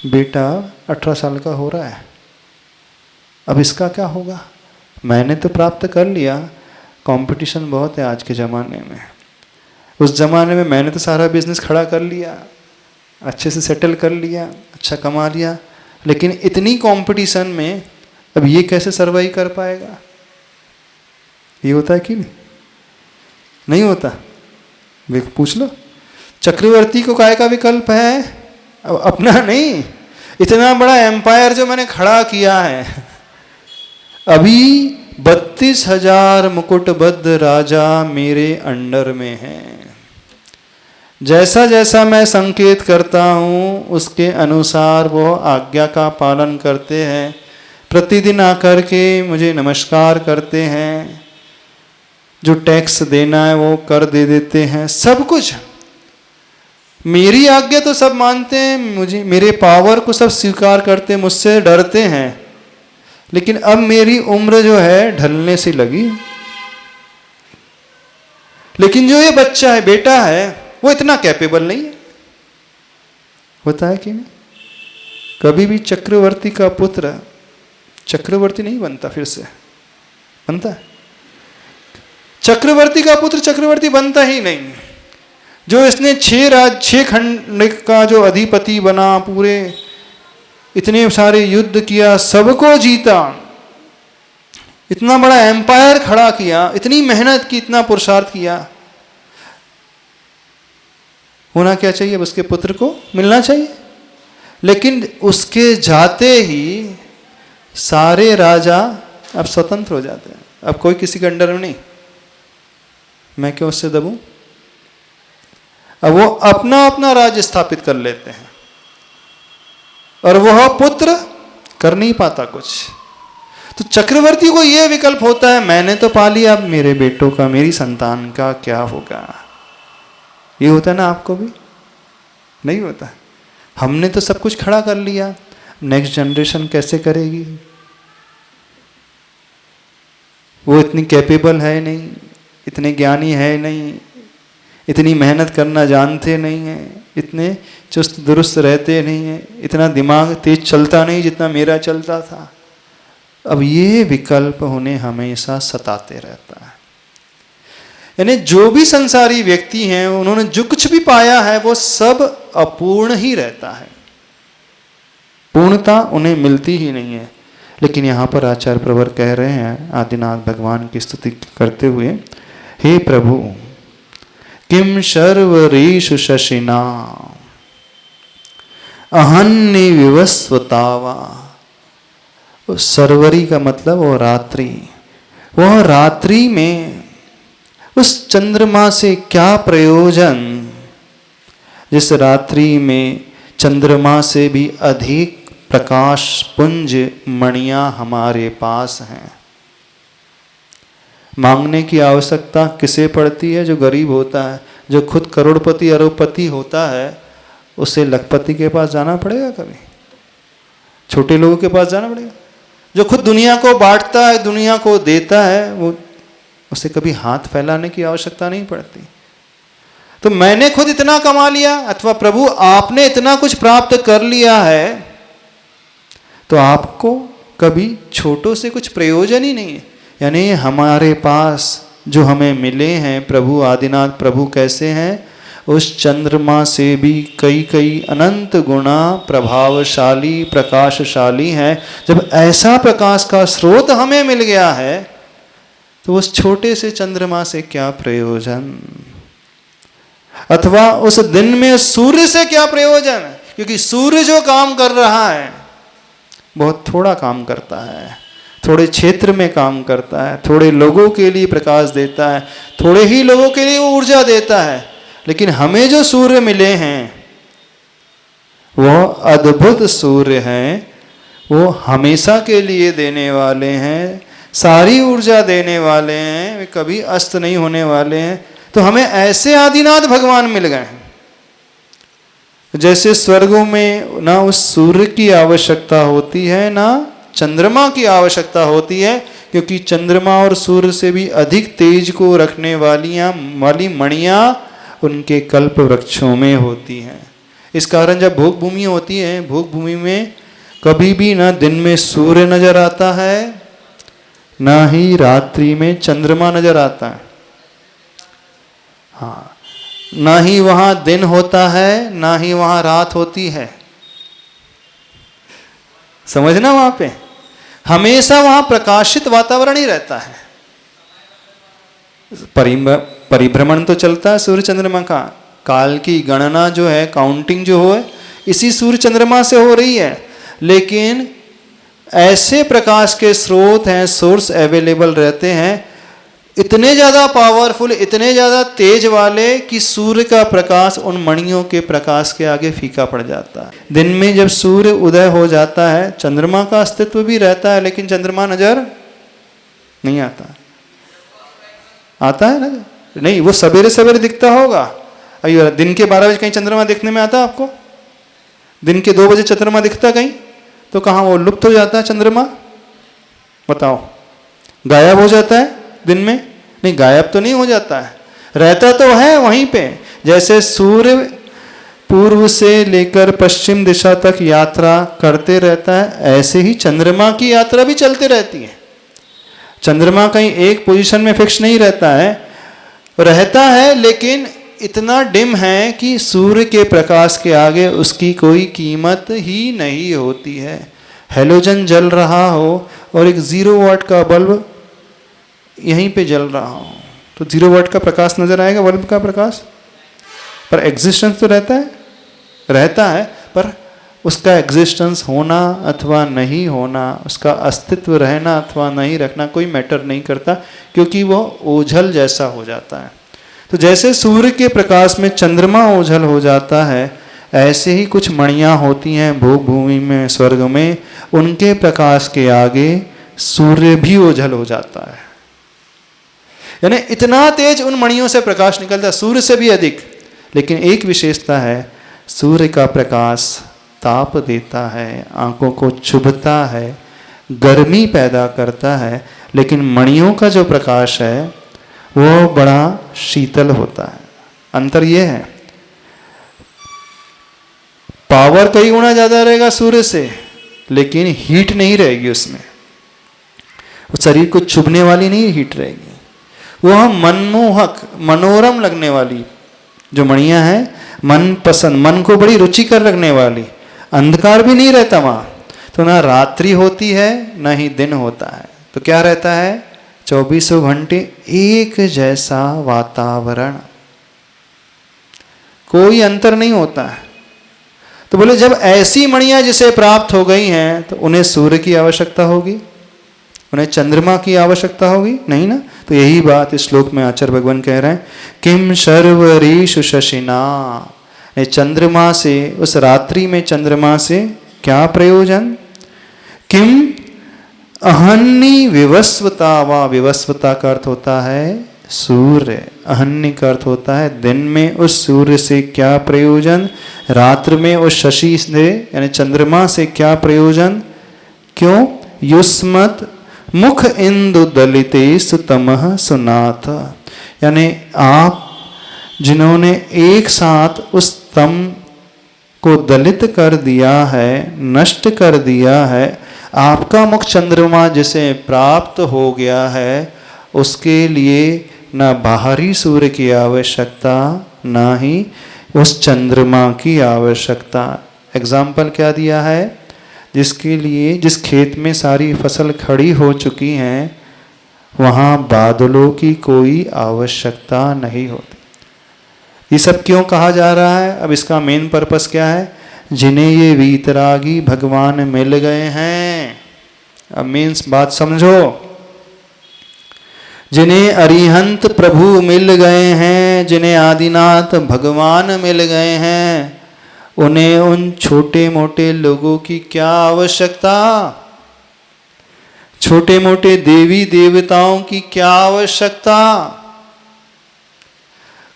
A: बेटा 18 साल का हो रहा है, अब इसका क्या होगा? मैंने तो प्राप्त कर लिया, कंपटीशन बहुत है आज के ज़माने में। उस ज़माने में मैंने तो सारा बिजनेस खड़ा कर लिया, अच्छे से सेटल कर लिया, अच्छा कमा लिया, लेकिन इतनी कंपटीशन में अब ये कैसे सर्वाइव कर पाएगा? ये होता है कि नहीं होता? पूछ लो। चक्रवर्ती को काय का विकल्प है? अब अपना नहीं, इतना बड़ा एम्पायर जो मैंने खड़ा किया है, अभी 32,000 मुकुटबद्ध राजा मेरे अंडर में हैं। जैसा जैसा मैं संकेत करता हूँ उसके अनुसार वो आज्ञा का पालन करते हैं, प्रतिदिन आकर के मुझे नमस्कार करते हैं, जो टैक्स देना है वो कर दे देते हैं, सब कुछ मेरी आज्ञा तो सब मानते हैं, मुझे मेरे पावर को सब स्वीकार करते हैं, मुझसे डरते हैं। लेकिन अब मेरी उम्र जो है ढलने सी लगी, लेकिन जो ये बच्चा है, बेटा है, वो इतना कैपेबल नहीं है। होता है कि नहीं? कभी भी चक्रवर्ती का पुत्र चक्रवर्ती नहीं बनता, फिर से बनता है? चक्रवर्ती का पुत्र चक्रवर्ती बनता ही नहीं। जो इसने 6 खंड का जो अधिपति बना, पूरे इतने सारे युद्ध किया, सबको जीता, इतना बड़ा एम्पायर खड़ा किया, इतनी मेहनत की, इतना पुरुषार्थ किया, होना क्या चाहिए? उसके पुत्र को मिलना चाहिए। लेकिन उसके जाते ही सारे राजा अब स्वतंत्र हो जाते हैं, अब कोई किसी के अंडर में नहीं, मैं क्यों उससे दबूं? अब वो अपना अपना राज्य स्थापित कर लेते हैं, और वह पुत्र कर नहीं पाता कुछ। तो चक्रवर्ती को यह विकल्प होता है, मैंने तो पा लिया, अब मेरे बेटों का, मेरी संतान का क्या होगा? ये होता है ना आपको भी? नहीं होता? हमने तो सब कुछ खड़ा कर लिया, नेक्स्ट जनरेशन कैसे करेगी? वो इतनी कैपेबल है नहीं, इतने ज्ञानी है नहीं, इतनी मेहनत करना जानते नहीं हैं, इतने चुस्त दुरुस्त रहते नहीं हैं, इतना दिमाग तेज चलता नहीं जितना मेरा चलता था। अब ये विकल्प उन्हें हमेशा सताते रहता है। यानी जो भी संसारी व्यक्ति हैं, उन्होंने जो कुछ भी पाया है वो सब अपूर्ण ही रहता है, पूर्णता उन्हें मिलती ही नहीं है। लेकिन यहाँ पर आचार्य प्रवर कह रहे हैं, आदिनाथ भगवान की स्तुति करते हुए, हे प्रभु किम शर्वरीषु शशिना अहन्य विवस्वतावा। सर्वरी का मतलब वो रात्रि, वह रात्रि में उस चंद्रमा से क्या प्रयोजन, जिस रात्रि में चंद्रमा से भी अधिक प्रकाश पुंज मणियां हमारे पास हैं। मांगने की आवश्यकता किसे पड़ती है? जो गरीब होता है, जो खुद करोड़पति अरबपति होता है, उसे लखपति के पास जाना पड़ेगा कभी? छोटे लोगों के पास जाना पड़ेगा? जो खुद दुनिया को बांटता है, दुनिया को देता है, वो उसे कभी हाथ फैलाने की आवश्यकता नहीं पड़ती। तो मैंने खुद इतना कमा लिया, अथवा प्रभु आपने इतना कुछ प्राप्त कर लिया है, तो आपको कभी छोटों से कुछ प्रयोजन ही नहीं है। यानी हमारे पास जो हमें मिले हैं प्रभु आदिनाथ प्रभु कैसे हैं, उस चंद्रमा से भी कई कई अनंत गुना प्रभावशाली प्रकाशशाली हैं। जब ऐसा प्रकाश का स्रोत हमें मिल गया है तो उस छोटे से चंद्रमा से क्या प्रयोजन, अथवा उस दिन में सूर्य से क्या प्रयोजन, क्योंकि सूर्य जो काम कर रहा है बहुत थोड़ा काम करता है, थोड़े क्षेत्र में काम करता है, थोड़े लोगों के लिए प्रकाश देता है, थोड़े ही लोगों के लिए वो ऊर्जा देता है। लेकिन हमें जो सूर्य मिले हैं वो अद्भुत सूर्य हैं, वो हमेशा के लिए देने वाले हैं, सारी ऊर्जा देने वाले हैं, वे कभी अस्त नहीं होने वाले हैं। तो हमें ऐसे आदिनाथ भगवान मिल गए हैं। जैसे स्वर्गों में ना उस सूर्य की आवश्यकता होती है ना चंद्रमा की आवश्यकता होती है, क्योंकि चंद्रमा और सूर्य से भी अधिक तेज को रखने वाली मणियां उनके कल्प वृक्षों में होती हैं। इस कारण जब भोग भूमि होती है, भोग भूमि में कभी भी ना दिन में सूर्य नजर आता है ना ही रात्रि में चंद्रमा नजर आता है। हाँ, ना ही वहां दिन होता है ना ही वहां रात होती है। समझना, वहां पे हमेशा वहां प्रकाशित वातावरण ही रहता है। परिभ्रमण तो चलता है सूर्य चंद्रमा का, काल की गणना जो है, काउंटिंग जो हो इसी सूर्य चंद्रमा से हो रही है। लेकिन ऐसे प्रकाश के स्रोत हैं, सोर्स अवेलेबल रहते हैं, इतने ज़्यादा पावरफुल, इतने ज़्यादा तेज वाले कि सूर्य का प्रकाश उन मणियों के प्रकाश के आगे फीका पड़ जाता है। दिन में जब सूर्य उदय हो जाता है चंद्रमा का अस्तित्व भी रहता है, लेकिन चंद्रमा नजर नहीं आता। आता है ना? नहीं, वो सवेरे सवेरे दिखता होगा। अयो, दिन के 12 बजे कहीं चंद्रमा दिखने में आता है आपको? दिन के 2 बजे चंद्रमा दिखता कहीं? तो कहाँ वो लुप्त हो जाता है चंद्रमा? बताओ, गायब हो जाता है दिन में? नहीं, गायब तो नहीं हो जाता है, रहता तो है वहीं पे। जैसे सूर्य पूर्व से लेकर पश्चिम दिशा तक यात्रा करते रहता है, ऐसे ही चंद्रमा की यात्रा भी चलती रहती है। चंद्रमा कहीं एक पोजीशन में फिक्स नहीं रहता है, रहता है लेकिन इतना डिम है कि सूर्य के प्रकाश के आगे उसकी कोई कीमत ही नहीं होती है। हेलोजन जल रहा हो और एक 0 वाट का बल्ब यहीं पे जल रहा हो तो 0 वाट का प्रकाश नजर आएगा, बल्ब का प्रकाश, पर एग्जिस्टेंस तो रहता है, पर उसका एग्जिस्टेंस होना अथवा नहीं होना, उसका अस्तित्व रहना अथवा नहीं रखना कोई मैटर नहीं करता, क्योंकि वो ओझल जैसा हो जाता है। तो जैसे सूर्य के प्रकाश में चंद्रमा ओझल हो जाता है, ऐसे ही कुछ मणियां होती हैं भोग भूमि में, स्वर्ग में, उनके प्रकाश के आगे सूर्य भी ओझल हो जाता है। यानी इतना तेज उन मणियों से प्रकाश निकलता है, सूर्य से भी अधिक। लेकिन एक विशेषता है, सूर्य का प्रकाश ताप देता है, आंखों को चुभता है, गर्मी पैदा करता है, लेकिन मणियों का जो प्रकाश है वो बड़ा शीतल होता है। अंतर ये है, पावर कई गुना ज्यादा रहेगा सूर्य से, लेकिन हीट नहीं रहेगी उसमें, वो शरीर को चुभने वाली नहीं हीट रहेगी। वह मनमोहक मनोरम लगने वाली जो मणियां हैं, मन पसंद, मन को बड़ी रुचिकर लगने वाली, अंधकार भी नहीं रहता वहां। तो ना रात्रि होती है ना ही दिन होता है, तो क्या रहता है? 24 घंटे एक जैसा वातावरण, कोई अंतर नहीं होता है। तो बोले जब ऐसी मणियां जिसे प्राप्त हो गई हैं तो उन्हें सूर्य की आवश्यकता होगी, उन्हें चंद्रमा की आवश्यकता होगी नहीं ना? तो यही बात इस श्लोक में आचार्य भगवान कह रहे हैं, किम शर्वरीषु शशिना, चंद्रमा से, उस रात्रि में चंद्रमा से क्या प्रयोजन? किम अहन्नी विवस्वता, वा विवस्वता का अर्थ होता है सूर्य, अहन्नी का अर्थ होता है दिन में उस सूर्य से क्या प्रयोजन, रात्रि में उस शशि से यानी चंद्रमा से क्या प्रयोजन? क्यों? युष्मत मुख इंदु दलिते सुतमः सुनाथ, यानी आप जिन्होंने एक साथ उस तम को दलित कर दिया है, नष्ट कर दिया है। आपका मुख चंद्रमा जिसे प्राप्त हो गया है, उसके लिए न बाहरी सूर्य की आवश्यकता, न ही उस चंद्रमा की आवश्यकता। एग्जाम्पल क्या दिया है? जिसके लिए, जिस खेत में सारी फसल खड़ी हो चुकी हैं, वहाँ बादलों की कोई आवश्यकता नहीं होती। ये सब क्यों कहा जा रहा है? अब इसका मेन पर्पस क्या है? जिन्हें ये वीतरागी भगवान मिल गए हैं, अब मीन्स बात समझो, जिन्हें अरिहंत प्रभु मिल गए हैं, जिन्हें आदिनाथ भगवान मिल गए हैं, उन्हें उन छोटे मोटे लोगों की क्या आवश्यकता? छोटे मोटे देवी देवताओं की क्या आवश्यकता?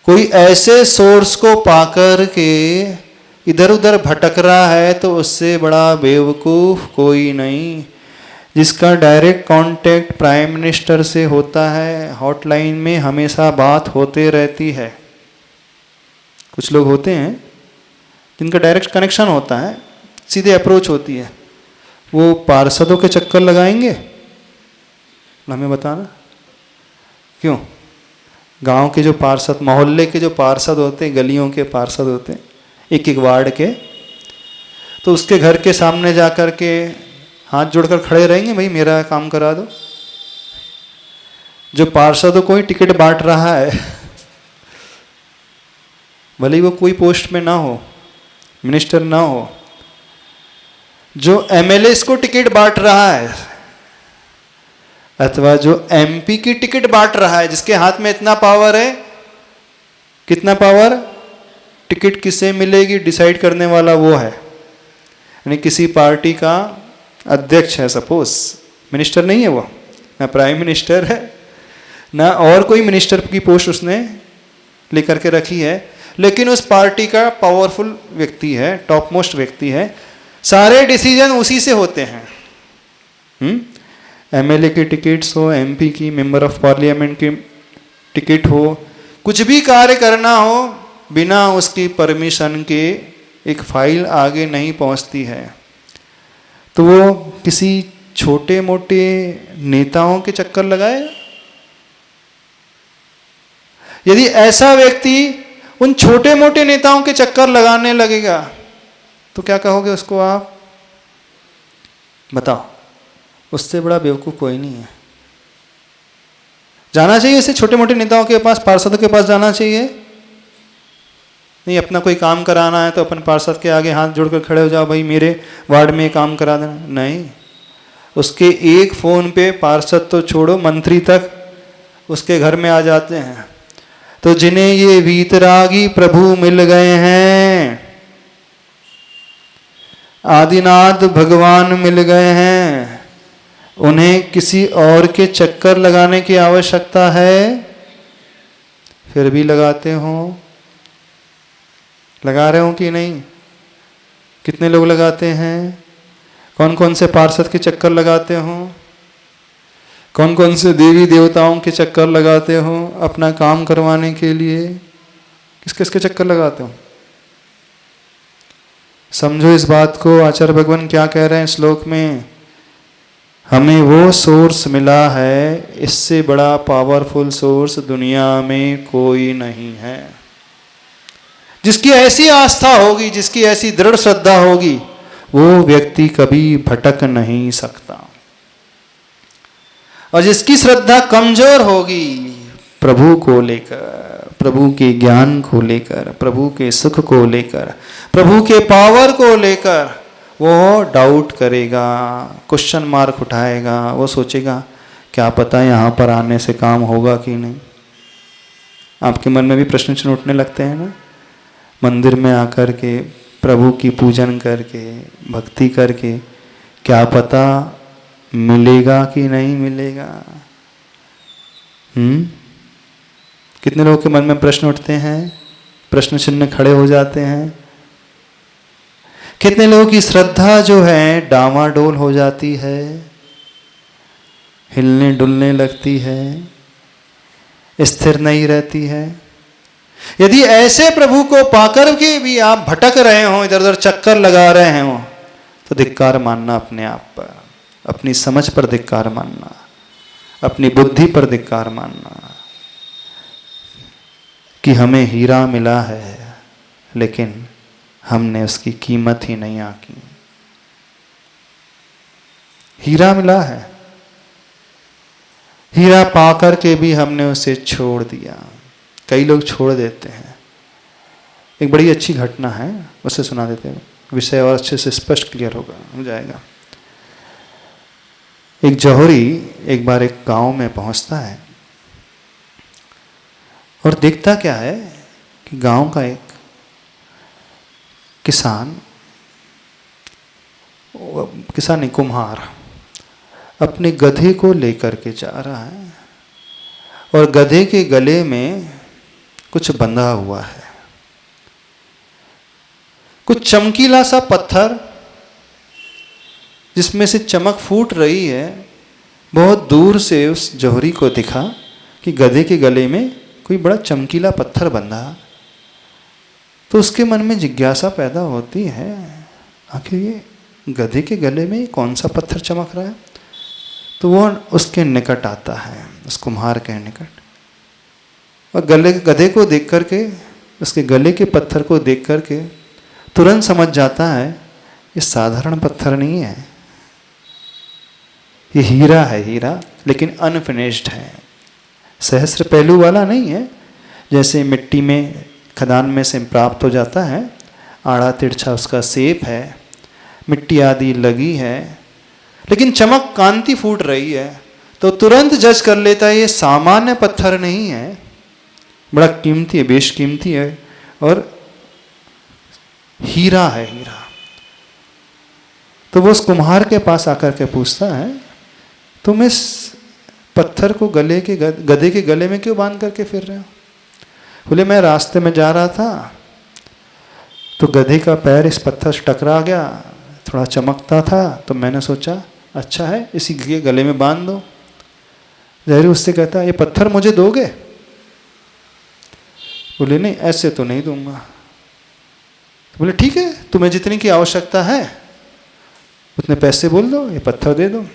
A: कोई ऐसे सोर्स को पाकर के इधर उधर भटक रहा है तो उससे बड़ा बेवकूफ कोई नहीं। जिसका डायरेक्ट कांटेक्ट प्राइम मिनिस्टर से होता है, हॉटलाइन में हमेशा बात होते रहती है। कुछ लोग होते हैं जिनका डायरेक्ट कनेक्शन होता है, सीधे अप्रोच होती है। वो पार्षदों के चक्कर लगाएंगे? हमें बताना क्यों? गांव के जो पार्षद, मोहल्ले के जो पार्षद होते हैं, गलियों के पार्षद होते हैं, एक एक वार्ड के, तो उसके घर के सामने जाकर के हाथ जोड़कर खड़े रहेंगे, भाई मेरा काम करा दो। जो पार्षदों को ही टिकट बांट रहा है, भले ही वो कोई पोस्ट में ना हो, मिनिस्टर ना हो, जो एमएलए को टिकट बांट रहा है, अथवा जो एमपी की टिकट बांट रहा है, जिसके हाथ में इतना पावर है, कितना पावर, टिकट किसे मिलेगी डिसाइड करने वाला वो है। यानी किसी पार्टी का अध्यक्ष है, सपोज, मिनिस्टर नहीं है वो, ना प्राइम मिनिस्टर है, ना और कोई मिनिस्टर की पोस्ट उसने लेकर के रखी है, लेकिन उस पार्टी का पावरफुल व्यक्ति है, टॉप मोस्ट व्यक्ति है, सारे डिसीजन उसी से होते हैं। एमएलए की टिकट्स हो, एमपी की, मेंबर ऑफ पार्लियामेंट की टिकट हो, कुछ भी कार्य करना हो, बिना उसकी परमिशन के एक फाइल आगे नहीं पहुंचती है। तो वो किसी छोटे मोटे नेताओं के चक्कर लगाएगा? यदि ऐसा व्यक्ति उन छोटे मोटे नेताओं के चक्कर लगाने लगेगा तो क्या कहोगे उसको आप? बताओ। उससे बड़ा बेवकूफ कोई नहीं है। जाना चाहिए इसे छोटे मोटे नेताओं के पास, पार्षदों के पास जाना चाहिए? नहीं, अपना कोई काम कराना है तो अपन पार्षद के आगे हाथ जोड़कर खड़े हो जाओ, भाई मेरे वार्ड में काम करा देना। नहीं, उसके एक फोन पे पार्षद तो छोड़ो, मंत्री तक उसके घर में आ जाते हैं। तो जिन्हें ये वीतरागी प्रभु मिल गए हैं, आदिनाथ भगवान मिल गए हैं, उन्हें किसी और के चक्कर लगाने की आवश्यकता है? फिर भी लगाते हो? लगा रहे हो कि नहीं? कितने लोग लगाते हैं? कौन कौन से पार्षद के चक्कर लगाते हो? कौन कौन से देवी देवताओं के चक्कर लगाते हो अपना काम करवाने के लिए? किस किस के चक्कर लगाते हो? समझो इस बात को। आचार्य भगवान क्या कह रहे हैं श्लोक में? हमें वो सोर्स मिला है, इससे बड़ा पावरफुल सोर्स दुनिया में कोई नहीं है। जिसकी ऐसी आस्था होगी, जिसकी ऐसी दृढ़ श्रद्धा होगी, वो व्यक्ति कभी भटक नहीं सकता। और जिसकी श्रद्धा कमजोर होगी प्रभु को लेकर, प्रभु के ज्ञान को लेकर, प्रभु के सुख को लेकर, प्रभु के पावर को लेकर, वो डाउट करेगा, क्वेश्चन मार्क उठाएगा। वो सोचेगा क्या पता यहाँ पर आने से काम होगा कि नहीं। आपके मन में भी प्रश्न चिन्ह उठने लगते हैं ना? मंदिर में आकर के प्रभु की पूजन करके, भक्ति करके, क्या पता मिलेगा कि नहीं मिलेगा। कितने लोगों के मन में प्रश्न उठते हैं, प्रश्न चिन्ह खड़े हो जाते हैं। कितने लोगों की श्रद्धा जो है डामाडोल हो जाती है, हिलने डुलने लगती है, स्थिर नहीं रहती है। यदि ऐसे प्रभु को पाकर के भी आप भटक रहे हो, इधर उधर चक्कर लगा रहे हो, तो धिक्कार मानना अपने आप पर, अपनी समझ पर धिक्कार मानना, अपनी बुद्धि पर धिक्कार मानना कि हमें हीरा मिला है लेकिन हमने उसकी कीमत ही नहीं आंकी। हीरा मिला है, हीरा पाकर के भी हमने उसे छोड़ दिया। कई लोग छोड़ देते हैं। एक बड़ी अच्छी घटना है, उसे सुना देते हैं, विषय और अच्छे से स्पष्ट क्लियर हो जाएगा। एक जौहरी एक बार एक गांव में पहुंचता है और देखता क्या है कि गांव का एक किसान नहीं, कुम्हार अपने गधे को लेकर के जा रहा है और गधे के गले में कुछ बंधा हुआ है, कुछ चमकीला सा पत्थर जिसमें से चमक फूट रही है। बहुत दूर से उस जौहरी को दिखा कि गधे के गले में कोई बड़ा चमकीला पत्थर बंधा। तो उसके मन में जिज्ञासा पैदा होती है, आखिर ये गधे के गले में कौन सा पत्थर चमक रहा है। तो वो उसके निकट आता है, उस कुम्हार के निकट, और गधे को देख करके, उसके गले के पत्थर को देख करके तुरंत समझ जाता है ये साधारण पत्थर नहीं है, ये हीरा है, हीरा, लेकिन अनफिनिश्ड है, सहस्र पहलू वाला नहीं है। जैसे मिट्टी में खदान में से प्राप्त हो जाता है, आड़ा तिरछा उसका शेप है, मिट्टी आदि लगी है, लेकिन चमक कांति फूट रही है, तो तुरंत जज कर लेता है ये सामान्य पत्थर नहीं है, बड़ा कीमती है, बेशकीमती है और हीरा है, हीरा। तो वो उस कुम्हार के पास आकर के पूछता है, तुम इस पत्थर को गधे के गले में क्यों बांध करके फिर रहे हो? बोले मैं रास्ते में जा रहा था तो गधे का पैर इस पत्थर से टकरा गया, थोड़ा चमकता था, तो मैंने सोचा अच्छा है इसी के गले में बांध दो। जहरी उससे कहता ये पत्थर मुझे दोगे? बोले नहीं, ऐसे तो नहीं दूंगा। तो बोले ठीक है, तुम्हें जितनी की आवश्यकता है उतने पैसे बोल दो, ये पत्थर दे दो।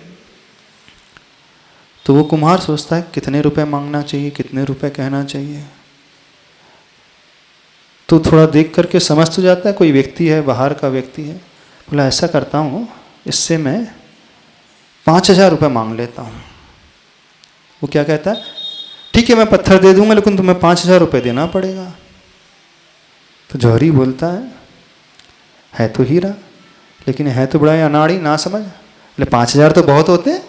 A: तो वो कुम्हार सोचता है कितने रुपए मांगना चाहिए, कितने रुपए कहना चाहिए। तो थोड़ा देख करके समझ तो जाता है कोई व्यक्ति है, बाहर का व्यक्ति है। बोला ऐसा करता हूँ, इससे मैं 5,000 रुपये मांग लेता हूँ। वो क्या कहता है, ठीक है मैं पत्थर दे दूंगा लेकिन तुम्हें 5,000 रुपये देना पड़ेगा। तो जौहरी बोलता है तो हीरा, लेकिन है तो बड़ा अनाड़ी, ना समझ। बोले 5,000 तो बहुत होते हैं,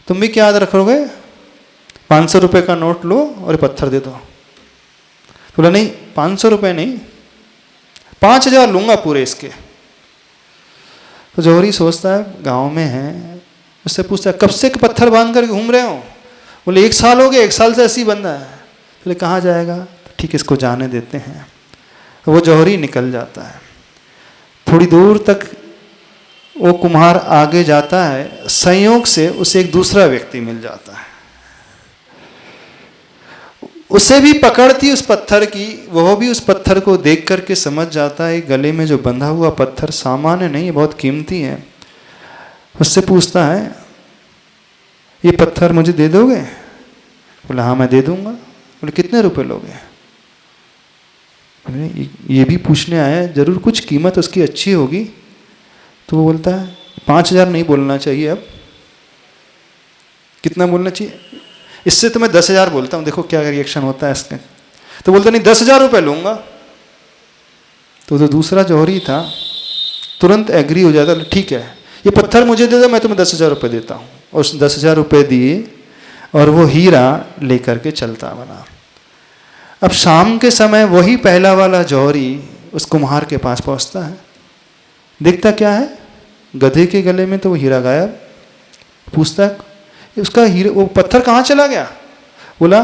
A: तुम भी क्या याद रखोगे, 500 रुपये का नोट लो और पत्थर दे दो। बोला नहीं, 500 रुपये नहीं, 5,000 लूंगा पूरे इसके। तो जौहरी सोचता है गांव में है, उससे पूछता है कब से पत्थर बांध कर घूम रहे हो? बोले 1 साल हो गया, 1 साल से ऐसी बंदा है। बोले कहाँ जाएगा? तो ठीक इसको जाने देते हैं। तो वो जौहरी निकल जाता है। थोड़ी दूर तक वो कुम्हार आगे जाता है, संयोग से उसे एक दूसरा व्यक्ति मिल जाता है, उसे भी पकड़ती उस पत्थर की। वह भी उस पत्थर को देख करके समझ जाता है गले में जो बंधा हुआ पत्थर सामान्य नहीं है, बहुत कीमती है। उससे पूछता है ये पत्थर मुझे दे दोगे? बोला हाँ मैं दे दूंगा। बोले कितने रुपए लोगे? ये भी पूछने आया है, जरूर कुछ कीमत उसकी अच्छी होगी। तो वो बोलता है 5,000 नहीं बोलना चाहिए, अब कितना बोलना चाहिए? इससे तो मैं 10,000 बोलता हूँ, देखो क्या रिएक्शन होता है इसका। तो बोलता नहीं 10,000 रुपये लूंगा। तो जो दूसरा जौहरी था तुरंत एग्री हो जाता, ठीक है ये पत्थर मुझे दे दो, मैं तुम्हें 10,000 रुपये देता हूँ। और उस 10,000 रुपये दिए और वो हीरा लेकर के चलता बना। अब शाम के समय वही पहला वाला जौहरी उस कुम्हार के पास पहुँचता है, देखता क्या है गधे के गले में तो वो हीरा गायब। पूछता है उसका हीरा, वो पत्थर कहाँ चला गया? बोला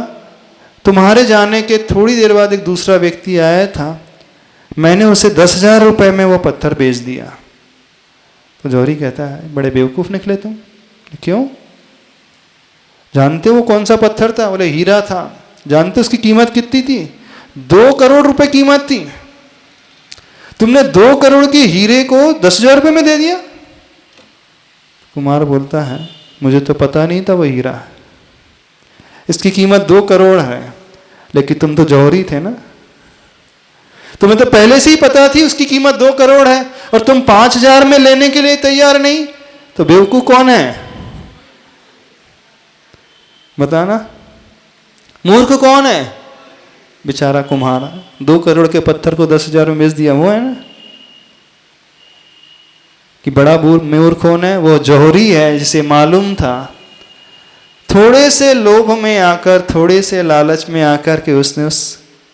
A: तुम्हारे जाने के थोड़ी देर बाद एक दूसरा व्यक्ति आया था, मैंने उसे 10,000 रुपये में वो पत्थर बेच दिया। तो जौहरी कहता है बड़े बेवकूफ़ निकले तुम। क्यों? जानते हो कौन सा पत्थर था? बोले हीरा था। जानते उसकी कीमत कितनी थी? 2 करोड़ रुपए कीमत थी, तुमने 2 करोड़ के हीरे को 10,000 रुपये में दे दिया। कुमार बोलता है मुझे तो पता नहीं था वो हीरा है, इसकी कीमत 2 करोड़ है, लेकिन तुम तो जौहरी थे ना, तुम्हें तो पहले से ही पता थी उसकी कीमत 2 करोड़ है और तुम 5,000 में लेने के लिए तैयार नहीं, तो बेवकूफ कौन है बताना, मूर्ख कौन है? बेचारा कुम्हारा 2 करोड़ के पत्थर को 10,000 में बेच दिया, वो है ना कि बड़ा मूर्ख कौन है? वो जौहरी है जिसे मालूम था, थोड़े से लोभ में आकर, थोड़े से लालच में आकर के उसने उस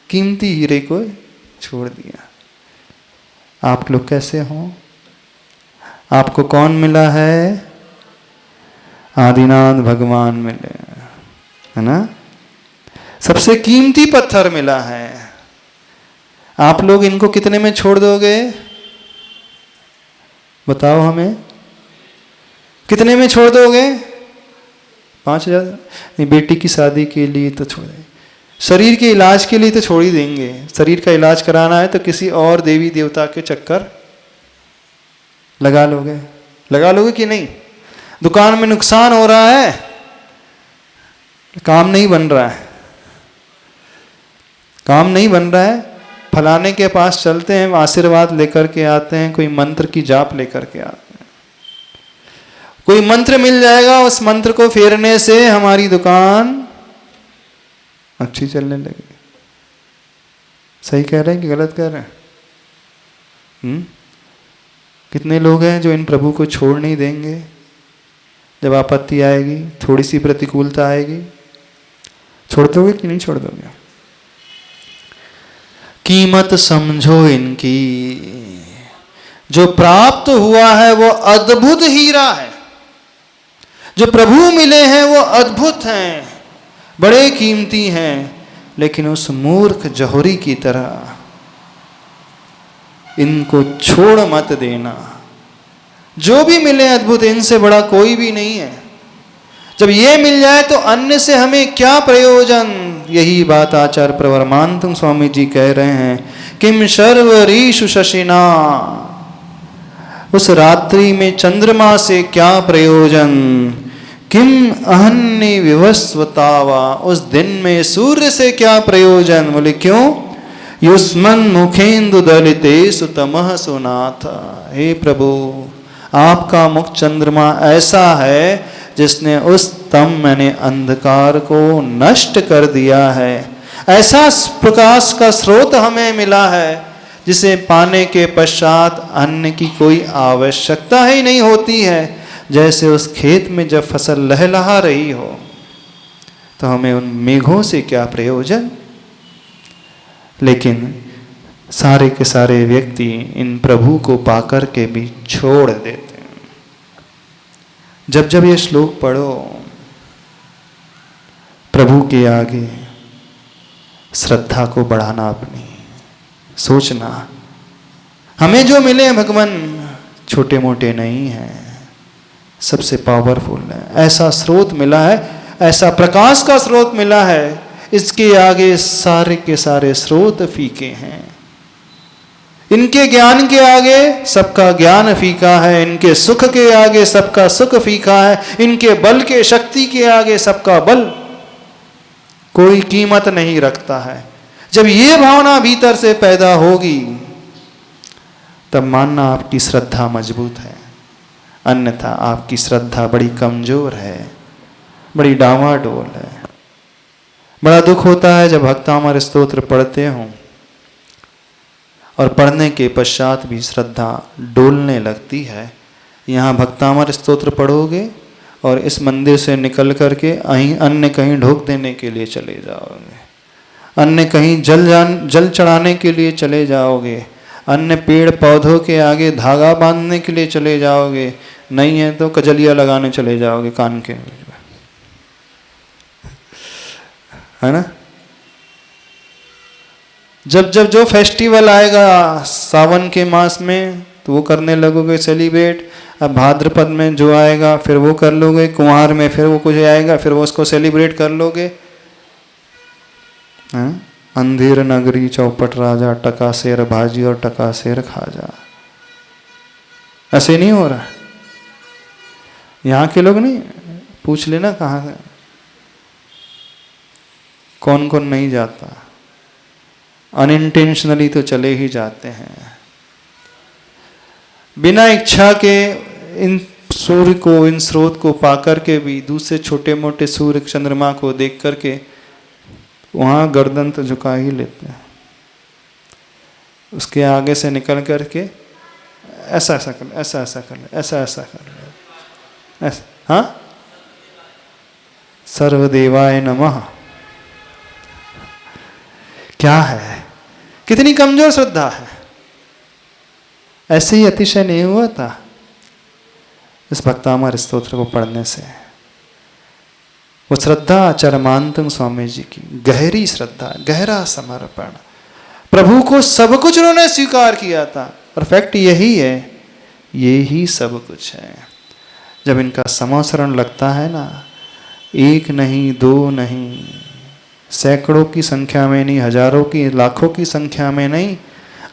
A: कीमती हीरे को छोड़ दिया। आप लोग कैसे हो? आपको कौन मिला है? आदिनाथ भगवान मिले, है ना, सबसे कीमती पत्थर मिला है। आप लोग इनको कितने में छोड़ दोगे? बताओ हमें, कितने में छोड़ दोगे? 5,000? नहीं, बेटी की शादी के लिए तो छोड़ देंगे, शरीर के इलाज के लिए तो छोड़ ही देंगे। शरीर का इलाज कराना है तो किसी और देवी देवता के चक्कर लगा लोगे कि नहीं? दुकान में नुकसान हो रहा है, काम नहीं बन रहा है, काम नहीं बन रहा है, फलाने के पास चलते हैं, आशीर्वाद लेकर के आते हैं, कोई मंत्र की जाप लेकर के आते हैं, कोई मंत्र मिल जाएगा, उस मंत्र को फेरने से हमारी दुकान अच्छी चलने लगेगी। सही कह रहे हैं कि गलत कह रहे हैं? कितने लोग हैं जो इन प्रभु को छोड़ नहीं देंगे? जब आपत्ति आएगी, थोड़ी सी प्रतिकूलता आएगी, छोड़ दोगे कि नहीं छोड़ दोगे? कीमत समझो इनकी, जो प्राप्त हुआ है वो अद्भुत हीरा है, जो प्रभु मिले हैं वो अद्भुत हैं, बड़े कीमती हैं, लेकिन उस मूर्ख जौहरी की तरह इनको छोड़ मत देना। जो भी मिले अद्भुत, इनसे बड़ा कोई भी नहीं है। जब ये मिल जाए तो अन्य से हमें क्या प्रयोजन? यही बात आचार्य प्रवरमानंद स्वामी जी कह रहे हैं, किम शर्वरीषु शशिना, उस रात्रि में चंद्रमा से क्या प्रयोजन? किम अहन्य विवस्वतावा, उस दिन में सूर्य से क्या प्रयोजन? बोले क्यों? युष्मन मुखेन्दु दलितेषु तमः सुनाथ। हे प्रभु, आपका मुख चंद्रमा ऐसा है जिसने उस तम यानी अंधकार को नष्ट कर दिया है। ऐसा प्रकाश का स्रोत हमें मिला है जिसे पाने के पश्चात अन्न की कोई आवश्यकता ही नहीं होती है। जैसे उस खेत में जब फसल लहलहा रही हो तो हमें उन मेघों से क्या प्रयोजन? लेकिन सारे के सारे व्यक्ति इन प्रभु को पाकर के भी छोड़ देते हैं। जब जब ये श्लोक पढ़ो, प्रभु के आगे श्रद्धा को बढ़ाना, अपनी सोचना, हमें जो मिले भगवान छोटे मोटे नहीं हैं, सबसे पावरफुल है। ऐसा स्रोत मिला है, ऐसा प्रकाश का स्रोत मिला है, इसके आगे सारे के सारे स्रोत फीके हैं। इनके ज्ञान के आगे सबका ज्ञान फीका है, इनके सुख के आगे सबका सुख फीका है, इनके बल के शक्ति के आगे सबका बल कोई कीमत नहीं रखता है। जब ये भावना भीतर से पैदा होगी तब मानना आपकी श्रद्धा मजबूत है, अन्यथा आपकी श्रद्धा बड़ी कमजोर है, बड़ी डामाडोल है। बड़ा दुख होता है जब भक्तामर स्तोत्र पढ़ते हों और पढ़ने के पश्चात भी श्रद्धा डोलने लगती है। यहाँ भक्तामर स्तोत्र पढ़ोगे और इस मंदिर से निकल करके अन्य कहीं ढोक देने के लिए चले जाओगे, अन्य कहीं जल चढ़ाने के लिए चले जाओगे, अन्य पेड़ पौधों के आगे धागा बांधने के लिए चले जाओगे, नहीं है तो कजलिया लगाने चले जाओगे कान के, है ना। जब जब जो फेस्टिवल आएगा सावन के मास में तो वो करने लगोगे सेलिब्रेट। अब भाद्रपद में जो आएगा फिर वो कर लोगे, कुंवार में फिर वो कुछ आएगा फिर वो उसको सेलिब्रेट कर लोगे। अंधेर नगरी चौपट राजा, टका शेर भाजी और टका शेर खाजा। ऐसे नहीं हो रहा। यहाँ के लोग नहीं, पूछ लेना कहाँ है, कौन कौन नहीं जाता। अनइंटेंशनली तो चले ही जाते हैं, बिना इच्छा के इन सूर्य को, इन स्रोत को पाकर के भी दूसरे छोटे मोटे सूर्य चंद्रमा को देख करके वहाँ गर्दन तो झुका ही लेते हैं। उसके आगे से निकल करके ऐसा ऐसा कर ले, ऐसा ऐसा कर ले, ऐसा ऐसा कर ले, ऐसा। हाँ, सर्वदेवाय नमः। क्या है, कितनी कमजोर श्रद्धा है। ऐसे ही अतिशय नहीं हुआ था इस भक्तामर स्तोत्र को पढ़ने से। वो श्रद्धा चरमांतन स्वामी जी की गहरी श्रद्धा, गहरा समर्पण। प्रभु को सब कुछ उन्होंने स्वीकार किया था। और फैक्ट यही है, ये ही सब कुछ है। जब इनका समोसरण लगता है ना, एक नहीं, दो नहीं, सैकड़ों की संख्या में नहीं, हजारों की, लाखों की संख्या में नहीं,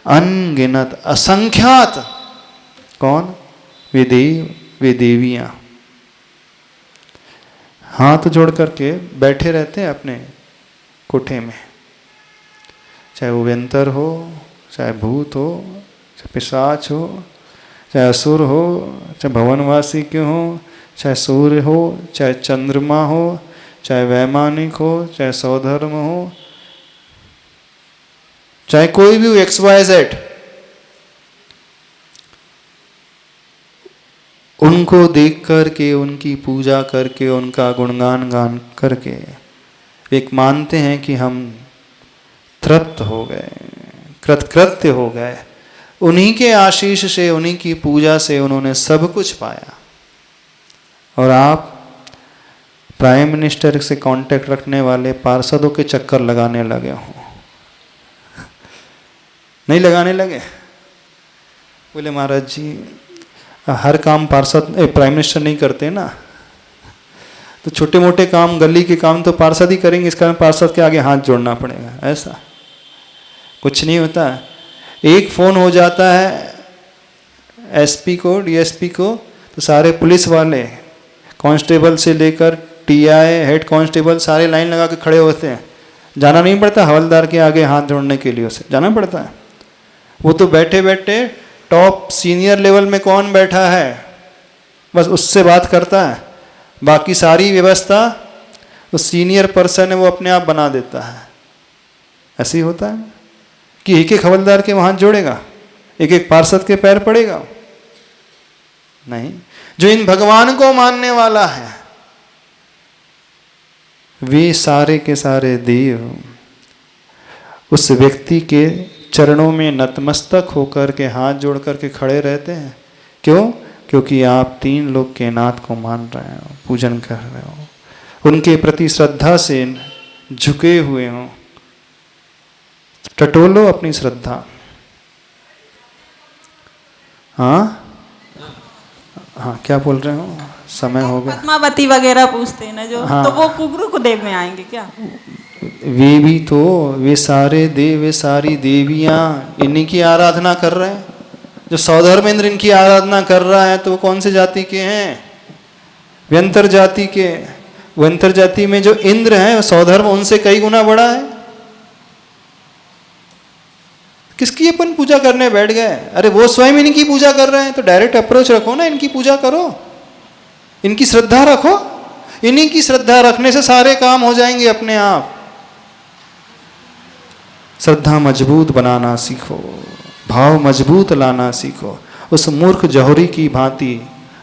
A: अनगिनत असंख्यात। कौन? वे देव, वे देवियां हाथ जोड़ करके बैठे रहते हैं अपने कोठे में, चाहे वो व्यंतर हो, चाहे भूत हो, चाहे पिशाच हो, चाहे असुर हो, चाहे भवनवासी के हो, चाहे सूर्य हो, चाहे चंद्रमा हो, चाहे वैमानिक हो, चाहे सौधर्म हो, चाहे कोई भी XYZ, उनको देख करके, उनकी पूजा करके, उनका गुणगान गान करके एक मानते हैं कि हम तृप्त हो गए, कृतकृत्य हो गए। उन्हीं के आशीष से, उन्हीं की पूजा से उन्होंने सब कुछ पाया। और आप प्राइम मिनिस्टर से कांटेक्ट रखने वाले पार्षदों के चक्कर लगाने लगे हो। नहीं लगाने लगे? बोले महाराज जी हर काम पार्षद प्राइम मिनिस्टर नहीं करते ना, तो छोटे मोटे काम, गली के काम तो पार्षद ही करेंगे, इस कारण पार्षद के आगे हाथ जोड़ना पड़ेगा। ऐसा कुछ नहीं होता। एक फोन हो जाता है SP को, DSP को, तो सारे पुलिस वाले, कांस्टेबल से लेकर TI, हेड कांस्टेबल, सारे लाइन लगा के खड़े होते हैं। जाना नहीं पड़ता हवलदार के आगे हाथ जोड़ने के लिए, उसे जाना पड़ता है। वो तो बैठे बैठे टॉप सीनियर लेवल में कौन बैठा है बस उससे बात करता है, बाकी सारी व्यवस्था उस सीनियर पर्सन है वो अपने आप बना देता है। ऐसे ही होता है कि एक एक हवलदार के हाथ जोड़ेगा, एक एक पार्षद के पैर पड़ेगा? नहीं। जो इन भगवान को मानने वाला है, वे सारे के सारे देव उस व्यक्ति के चरणों में नतमस्तक होकर के, हाथ जोड़ करके खड़े रहते हैं। क्यों? क्योंकि आप 3 लोक के नाथ को मान रहे हो, पूजन कर रहे हो, उनके प्रति श्रद्धा से झुके हुए हो। टटोलो अपनी श्रद्धा। हाँ हाँ, क्या बोल रहे हो? समय हो गया।
D: पद्मावती वगैरह पूछते हैं ना जो, हाँ। तो वो कुगरू देव में आएंगे क्या?
A: वे भी तो, वे सारे देव, वे सारी देवियां इन्हीं की आराधना कर रहे हैं। जो सौधर्मेंद्र इनकी आराधना कर रहा है तो वो कौन से जाति के हैं? व्यंतर जाति के। व्यंतर जाति में जो इंद्र है सौधर्म उनसे कई गुना बड़ा है। किसकी अपन पूजा करने बैठ गए? अरे वो स्वयं इनकी पूजा कर रहे हैं, तो डायरेक्ट अप्रोच रखो ना, इनकी पूजा करो, इनकी श्रद्धा रखो। इन्हीं की श्रद्धा रखने से सारे काम हो जाएंगे अपने आप। श्रद्धा मजबूत बनाना सीखो, भाव मजबूत लाना सीखो। उस मूर्ख जौहरी की भांति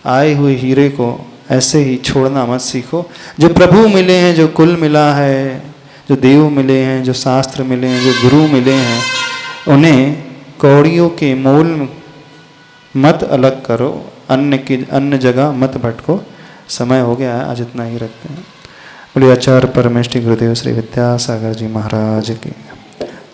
A: आए हुए हीरे को ऐसे ही छोड़ना मत सीखो। जो प्रभु मिले हैं, जो कुल मिला है, जो देव मिले हैं, जो शास्त्र मिले हैं, जो गुरु मिले हैं, उन्हें कौड़ियों के मोल मत अलग करो, अन्य जगह मत भटको। समय हो गया है, आज इतना ही रखते हैं। बोलिए आचार्य परमेष्टि गुरुदेव श्री विद्यासागर जी महाराज की।